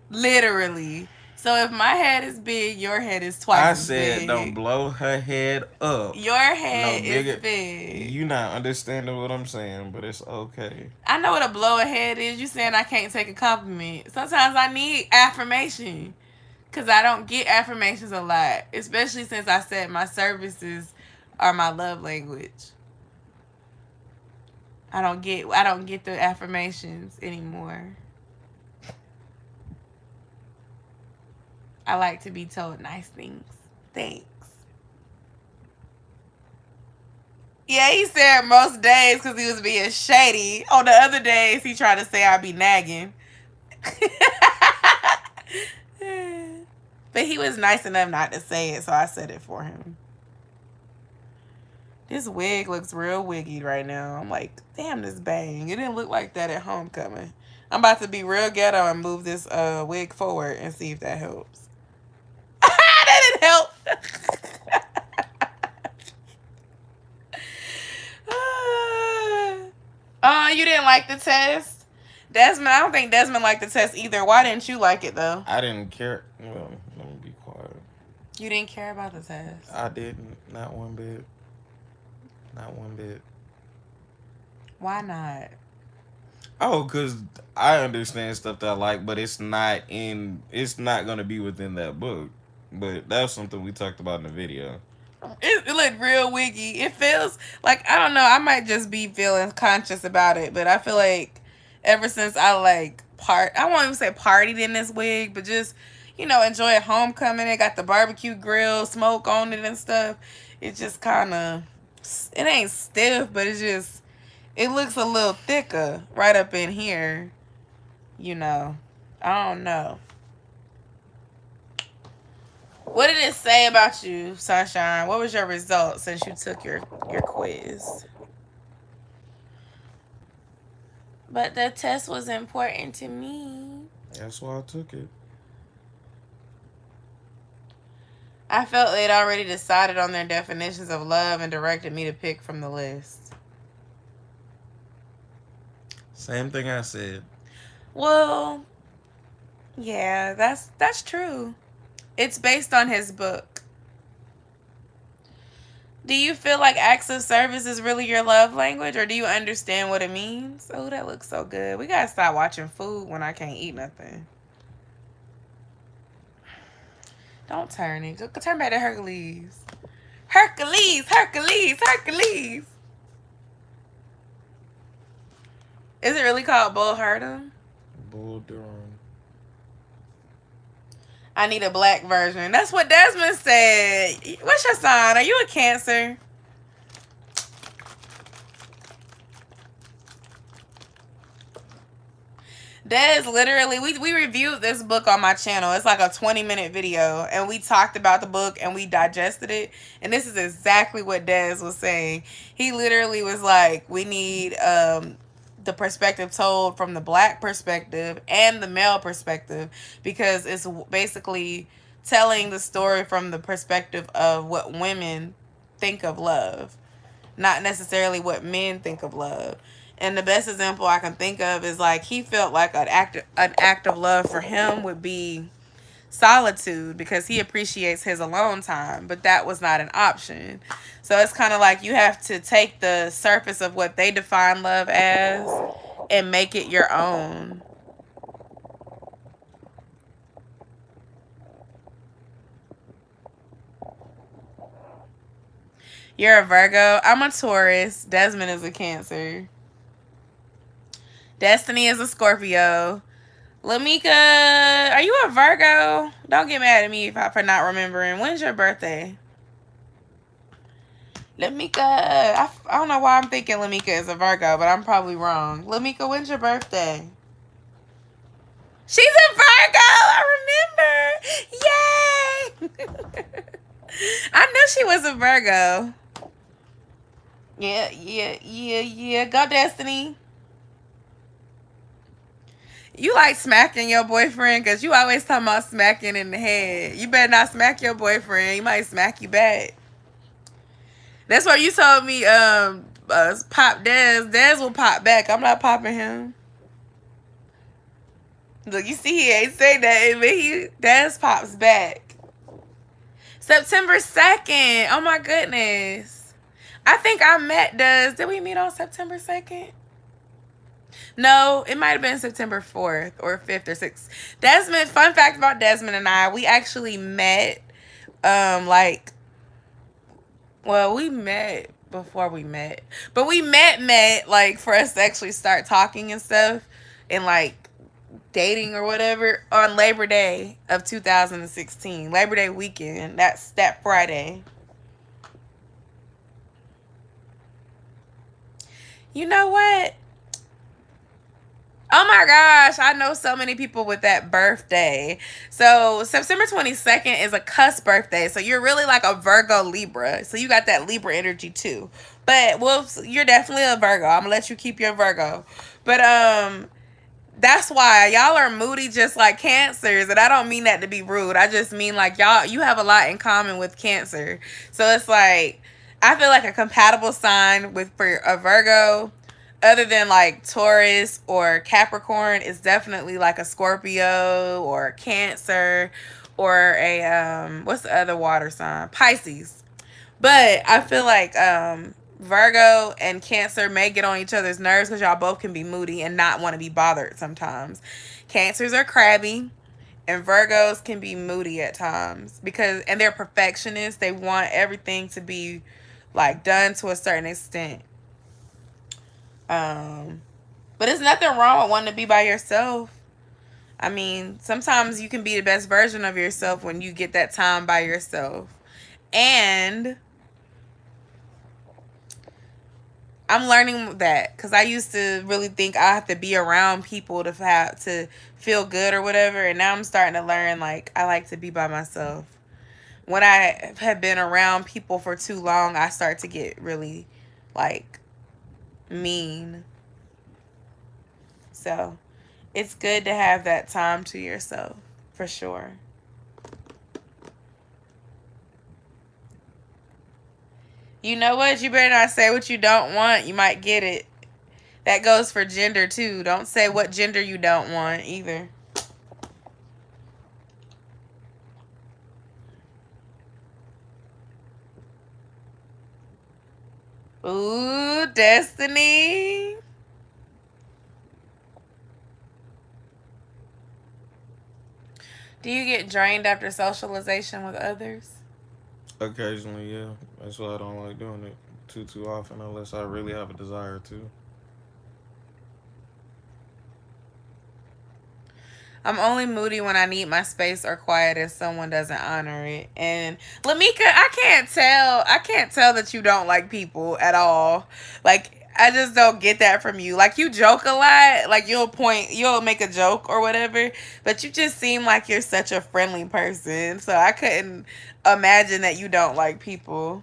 Literally. So if my head is big, your head is twice as big. I said don't blow her head up. Your head is big. You not understanding what I'm saying, but it's okay. I know what a blow a head is. You saying I can't take a compliment. Sometimes I need affirmation. Because I don't get affirmations a lot. Especially since I said my services are my love language. I don't get the affirmations anymore. I like to be told nice things. Thanks. Yeah, he said most days because he was being shady. On the other days, he tried to say I'd be nagging. But he was nice enough not to say it, so I said it for him. This wig looks real wiggy right now. I'm like, damn, this bang. It didn't look like that at homecoming. I'm about to be real ghetto and move this wig forward and see if that helps. That didn't help. like the test? Desmond, I don't think Desmond liked the test either. Why didn't you like it though? I didn't care. Well, let me be quiet. You didn't care about the test. I didn't. Not one bit. Not one bit. Why not? Oh, cause I understand stuff that I like, but it's not in. It's not gonna be within that book. But that's something we talked about in the video. It looked real wiggy. It feels like, I don't know. I might just be feeling conscious about it, but I feel like ever since I I won't even say partied in this wig, but just enjoy homecoming. It got the barbecue grill smoke on it and stuff. It just kind of, it ain't stiff, but it looks a little thicker right up in here. I don't know. What did it say about you, Sunshine? What was your result since you took your quiz? But the test was important to me. That's why I took it. I felt they'd already decided on their definitions of love and directed me to pick from the list. Same thing I said. Well, yeah, that's true. It's based on his book. Do you feel like acts of service is really your love language, or do you understand what it means? Oh, that looks so good. We gotta stop watching food when I can't eat nothing. Don't turn it. Go turn back to Hercules. Hercules, Hercules, Hercules. Is it really called Bull Hurdle? Bull Durham. I need a black version. That's what Desmond said. What's your sign? Are you a Cancer? Des, literally, we reviewed this book on my channel. It's like a 20-minute video, and we talked about the book and we digested it. And this is exactly what Des was saying. He literally was like, we need the perspective told from the black perspective and the male perspective, because it's basically telling the story from the perspective of what women think of love, not necessarily what men think of love. And the best example I can think of is like, he felt like an act of love for him would be solitude, because he appreciates his alone time, but that was not an option. So it's kind of like you have to take the surface of what they define love as and make it your own. You're a Virgo. I'm a Taurus. Desmond is a Cancer. Destiny is a Scorpio. Lamika, are you a Virgo? Don't get mad at me for not remembering. When's your birthday? Lamika, I don't know why I'm thinking Lamika is a Virgo, but I'm probably wrong. Lamika, when's your birthday? She's a Virgo! I remember! Yay! I knew she was a Virgo. Yeah. Go, Destiny. You like smacking your boyfriend, because you always talking about smacking in the head. You better not smack your boyfriend. He might smack you back. That's what you told me, pop Dez. Dez will pop back. I'm not popping him. Look, you see he ain't say that, but Dez pops back. September 2nd. Oh my goodness. I think I met Dez. Did we meet on September 2nd? No, it might have been September 4th or 5th or 6th. Desmond, fun fact about Desmond and I, we actually met, we met before we met. But we met, like, for us to actually start talking and stuff and, like, dating or whatever on Labor Day of 2016. Labor Day weekend. That's that Friday. You know what? Oh my gosh, I know so many people with that birthday. So September 22nd is a cuss birthday. So you're really like a Virgo Libra. So you got that Libra energy too. But you're definitely a Virgo. I'm gonna let you keep your Virgo. But that's why y'all are moody just like Cancers. And I don't mean that to be rude. I just mean like you have a lot in common with Cancer. So it's like, I feel like a compatible sign for a Virgo. Other than like Taurus or Capricorn, it's definitely like a Scorpio or a Cancer or a what's the other water sign? Pisces. But I feel like Virgo and Cancer may get on each other's nerves because y'all both can be moody and not want to be bothered sometimes. Cancers are crabby and Virgos can be moody at times because and they're perfectionists. They want everything to be like done to a certain extent. Um but there's nothing wrong with wanting to be by yourself. I mean, sometimes you can be the best version of yourself when you get that time by yourself. And I'm learning that because I used to really think I have to be around people to feel good or whatever, and now I'm starting to learn like I like to be by myself. When I have been around people for too long, I start to get really like mean. So it's good to have that time to yourself for sure. You know what? You better not say what you don't want. You might get it. That goes for gender too. Don't say what gender you don't want either. Ooh, Destiny. Do you get drained after socialization with others? Occasionally, yeah. That's why I don't like doing it too often unless I really have a desire to. I'm only moody when I need my space or quiet if someone doesn't honor it. And Lamika, I can't tell that you don't like people at all. Like I just don't get that from you. Like you joke a lot, like you'll make a joke or whatever, but you just seem like you're such a friendly person. So I couldn't imagine that you don't like people.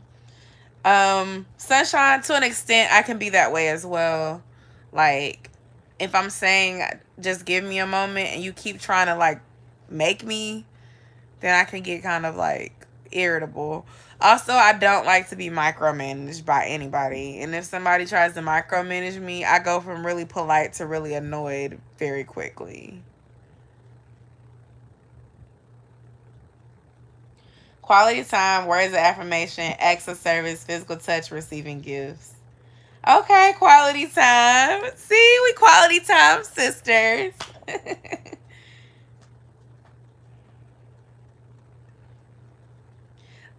Sunshine, to an extent, I can be that way as well. Like, if I'm saying just give me a moment and you keep trying to like make me, then I can get kind of like irritable. Also, I don't like to be micromanaged by anybody. And if somebody tries to micromanage me, I go from really polite to really annoyed very quickly. Quality time, words of affirmation, acts of service, physical touch, receiving gifts. Okay, quality time. See, we quality time sisters.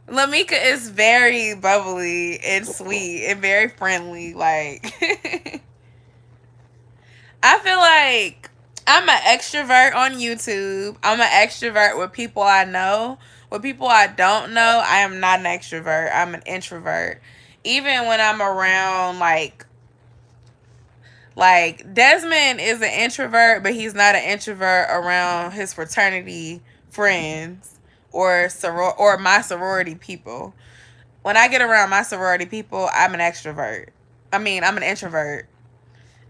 Lamika is very bubbly and sweet and very friendly. Like, I feel like I'm an extrovert on YouTube. I'm an extrovert with people I know. With people I don't know, I am not an extrovert. I'm an introvert. Even when I'm around like Desmond is an introvert, but he's not an introvert around his fraternity friends or my sorority people. When I get around my sorority people, I'm an extrovert. I mean, I'm an introvert.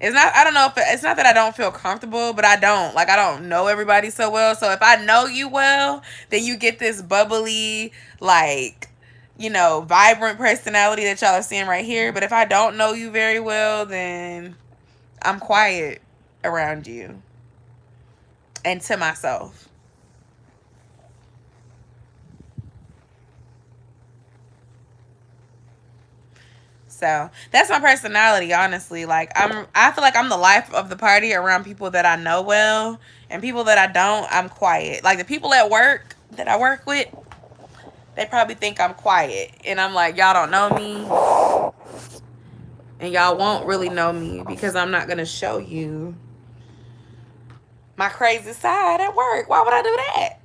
It's not. I don't know if it's not that I don't feel comfortable, but I don't like. I don't know everybody so well. So if I know you well, then you get this bubbly, like, vibrant personality that y'all are seeing right here. But if I don't know you very well, then I'm quiet around you and to myself. So that's my personality, honestly. Like I feel like I'm the life of the party around people that I know well, and people that I don't, I'm quiet. Like the people at work that I work with, they probably think I'm quiet, and I'm like, y'all don't know me, and y'all won't really know me because I'm not gonna show you my crazy side at work. Why would I do that?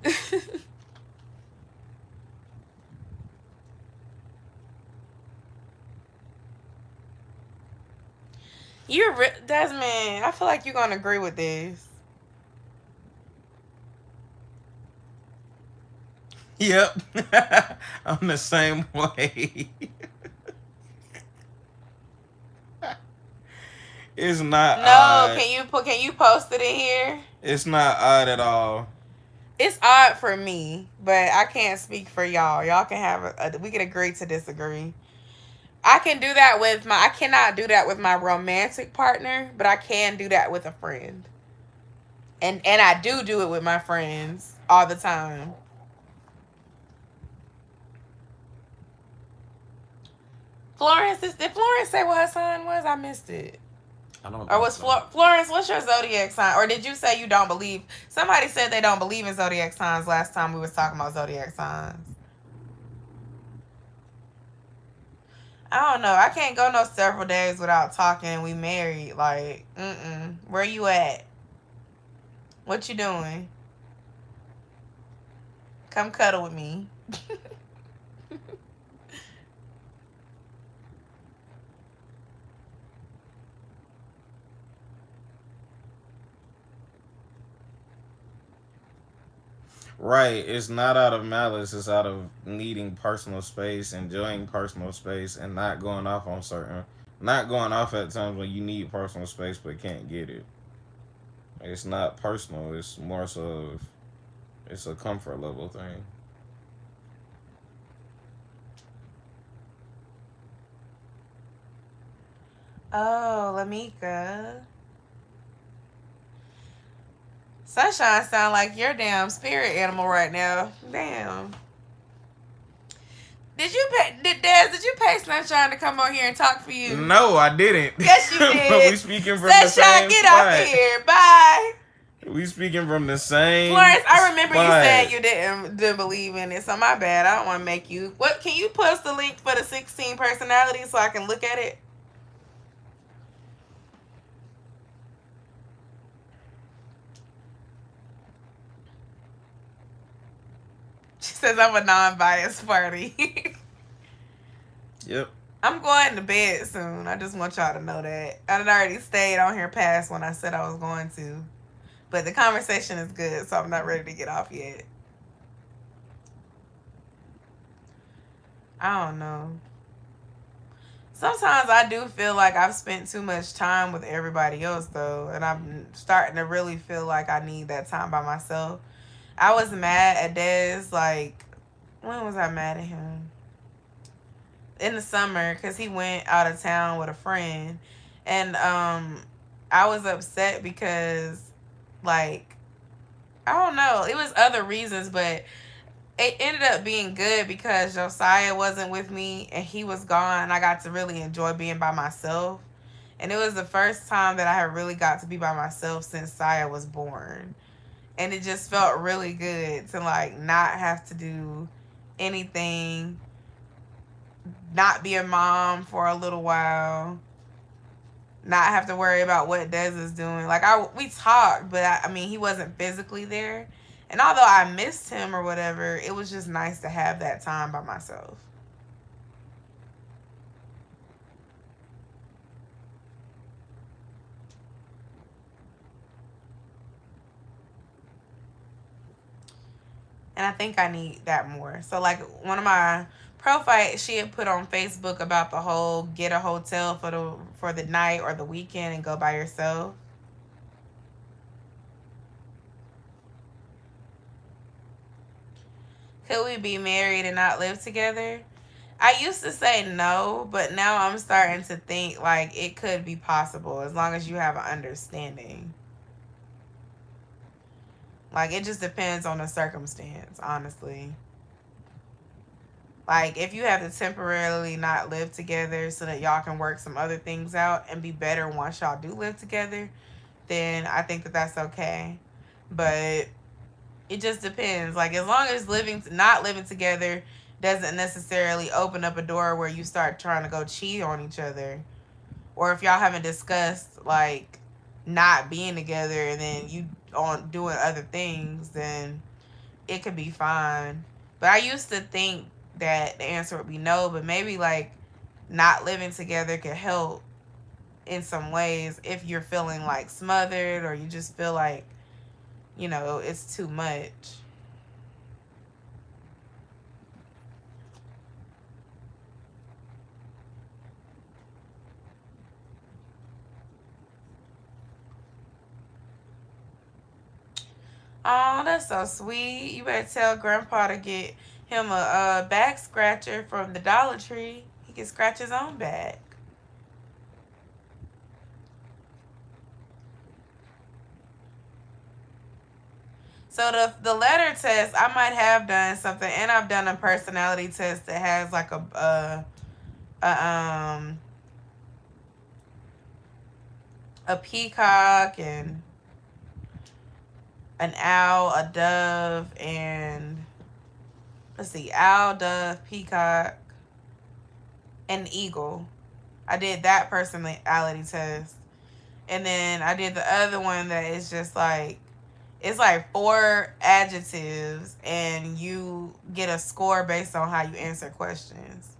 Desmond. I feel like you're gonna agree with this. Yep. I'm the same way. It's not No, odd. can you post it in here? It's not odd at all. It's odd for me, but I can't speak for y'all. Y'all can have we can agree to disagree. I can do that with my. I cannot do that with my romantic partner, but I can do that with a friend. And I do it with my friends all the time. Florence, did Florence say what her sign was? I missed it. I don't Or think was so. Florence? What's your zodiac sign? Or did you say you don't believe? Somebody said they don't believe in zodiac signs last time we was talking about zodiac signs. I don't know. I can't go no several days without talking. And we married. Like, where you at? What you doing? Come cuddle with me. Right. It's not out of malice. It's out of needing personal space, enjoying personal space, and not going off at times when you need personal space but can't get it. It's not personal. It's more so of, it's a comfort level thing. Oh, Lamika. Sunshine sound like your damn spirit animal right now. Damn. Did you pay Sunshine to come on here and talk for you? No, I didn't. Yes, you But we did. speaking from the Sunshine, same get off of spot. here. Bye. We speaking from the same Florence, I remember you spot. saying you didn't believe in it, so my bad. I don't want to make you. What? Can you post the link for the 16 personalities so I can look at it? She says I'm a non-biased party. Yep. I'm going to bed soon. I just want y'all to know that. I already stayed on here past when I said I was going to. But the conversation is good, so I'm not ready to get off yet. I don't know. Sometimes I do feel like I've spent too much time with everybody else, though. And I'm starting to really feel like I need that time by myself. I was mad at Dez, like, when was I mad at him? In the summer, because he went out of town with a friend. And I was upset because, like, I don't know. It was other reasons, but it ended up being good because Josiah wasn't with me and he was gone. I got to really enjoy being by myself. And it was the first time that I had really got to be by myself since Saya was born. And it just felt really good to like not have to do anything, not be a mom for a little while, not have to worry about what Des is doing. Like we talked, but I mean he wasn't physically there. And although I missed him or whatever, it was just nice to have that time by myself. And I think I need that more. So like one of my profile she had put on Facebook about the whole get a hotel for the night or the weekend and go by yourself. Could we be married and not live together? I used to say no, but now I'm starting to think like it could be possible as long as you have an understanding. Like it just depends on the circumstance, honestly. Like if you have to temporarily not live together so that y'all can work some other things out and be better once y'all do live together, then I think that that's okay. But it just depends. Like as long as not living together doesn't necessarily open up a door where you start trying to go cheat on each other, or if y'all haven't discussed like not being together and then you on doing other things, then it could be fine. But I used to think that the answer would be no, but maybe like not living together could help in some ways if you're feeling like smothered or you just feel like, it's too much. Oh, that's so sweet. You better tell Grandpa to get him a back scratcher from the Dollar Tree. He can scratch his own back. So the letter test, I might have done something, and I've done a personality test that has like a peacock and an owl, a dove, and let's see, owl, dove, peacock, and eagle. I did that personality test. And then I did the other one that is just like, it's like 4 adjectives and you get a score based on how you answer questions.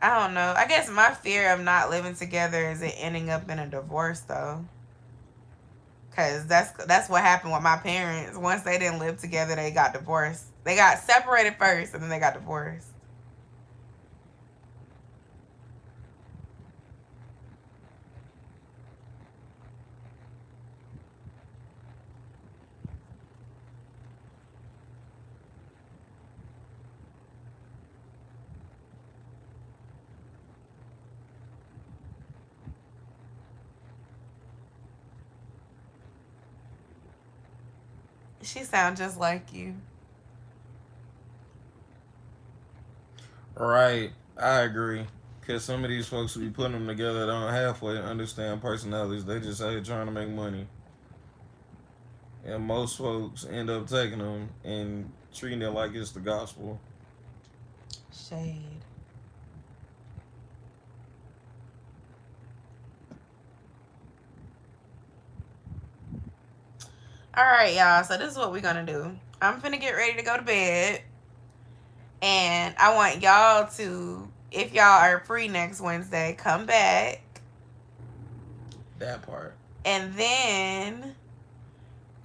I don't know. I guess my fear of not living together is it ending up in a divorce though. Cause that's what happened with my parents. Once they didn't live together, they got divorced. They got separated first and then they got divorced. She sounds just like you. Right, I agree. Cause some of these folks who be putting them together don't halfway understand personalities. They just out here trying to make money, and most folks end up taking them and treating it like it's the gospel. Shade. All right, y'all. So this is what we're gonna do. I'm finna get ready to go to bed, and I want y'all to, if y'all are free next Wednesday, come back, That part. and then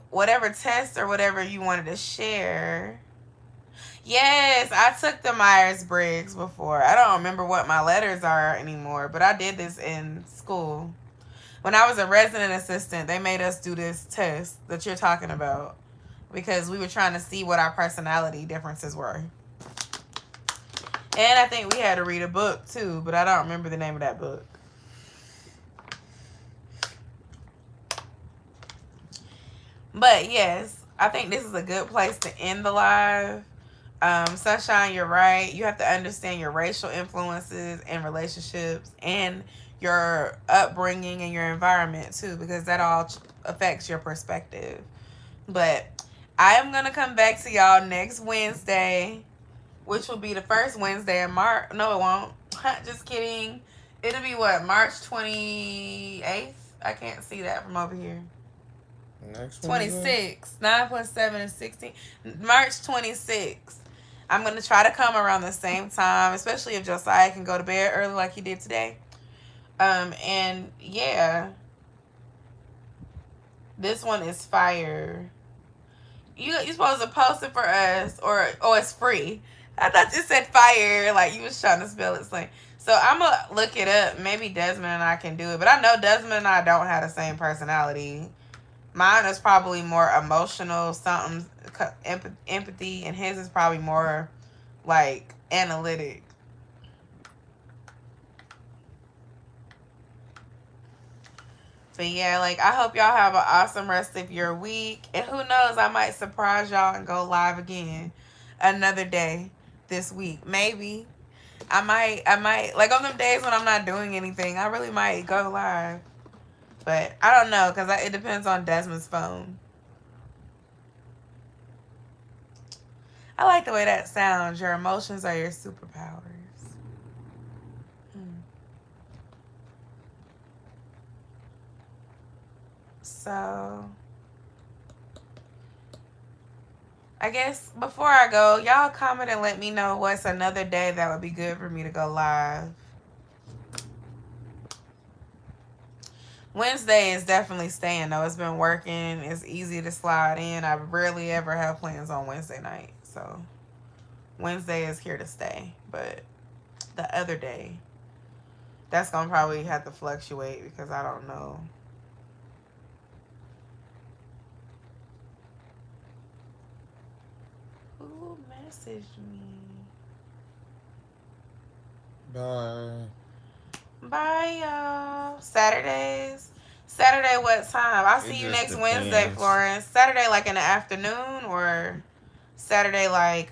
whatever test or whatever you wanted to share. Yes, I took the Myers Briggs before. I don't remember what my letters are anymore, but I did this in school. When I was a resident assistant, they made us do this test that you're talking about because we were trying to see what our personality differences were. And I think we had to read a book too, but I don't remember the name of that book. But yes, I think this is a good place to end the live. Sunshine, you're right. You have to understand your racial influences and relationships and your upbringing and your environment too, because that all affects your perspective. But I am going to come back to y'all next Wednesday, which will be the first Wednesday in March. No, it won't. Just kidding. It'll be what, March 28th? I can't see that from over here. Next Wednesday. 26. 9 plus 7 is 16. March 26th. I'm going to try to come around the same time, especially if Josiah can go to bed early like he did today. And yeah, this one is fire. You're supposed to post it for us, or it's free. I thought you said fire, like you was trying to spell it slang. So I'm gonna look it up. Maybe Desmond and I can do it, but I know Desmond and I don't have the same personality. Mine is probably more emotional, something empathy, and his is probably more like analytic. But yeah, like I hope y'all have an awesome rest of your week. And who knows, I might surprise y'all and go live again another day this week. Maybe. I might like on them days when I'm not doing anything, I really might go live. But I don't know, because it depends on Desmond's phone. I like the way that sounds. Your emotions are your superpowers. So I guess before I go, y'all comment and let me know what's another day that would be good for me to go live. Wednesday is definitely staying though. It's been working. It's easy to slide in. I rarely ever have plans on Wednesday night. So Wednesday is here to stay. But the other day, that's going to probably have to fluctuate because I don't know. Message me. Bye. Bye, y'all. Saturdays. Saturday, what time? I'll It see you just next Wednesday, depends. Florence. Saturday, like in the afternoon, or Saturday, like.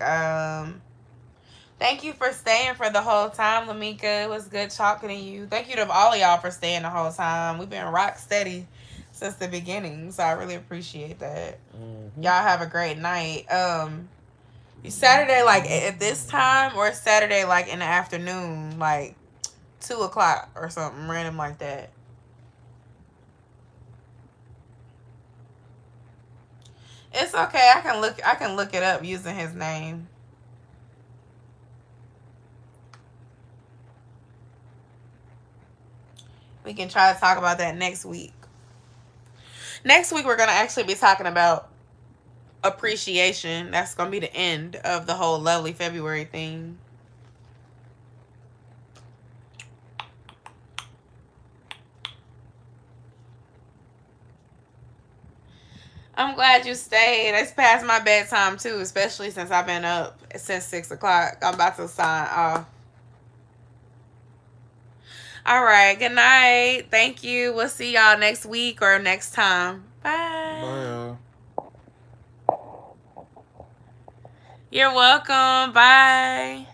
Thank you for staying for the whole time, Lamika. It was good talking to you. Thank you to all of y'all for staying the whole time. We've been rock steady since the beginning, so I really appreciate that. Hmm. Y'all have a great night. Saturday like at this time, or Saturday like in the afternoon, like 2 o'clock or something random like that. It's okay. I can look. I can look it up using his name. We can try to talk about that next week. Next week we're gonna actually be talking about appreciation. That's gonna be the end of the whole lovely February thing. I'm glad you stayed. It's past my bedtime too, especially since I've been up since 6 o'clock. I'm about to sign off. All right. Good night. Thank you. We'll see y'all next week or next time. Bye, Bye. y'all. You're welcome. Bye.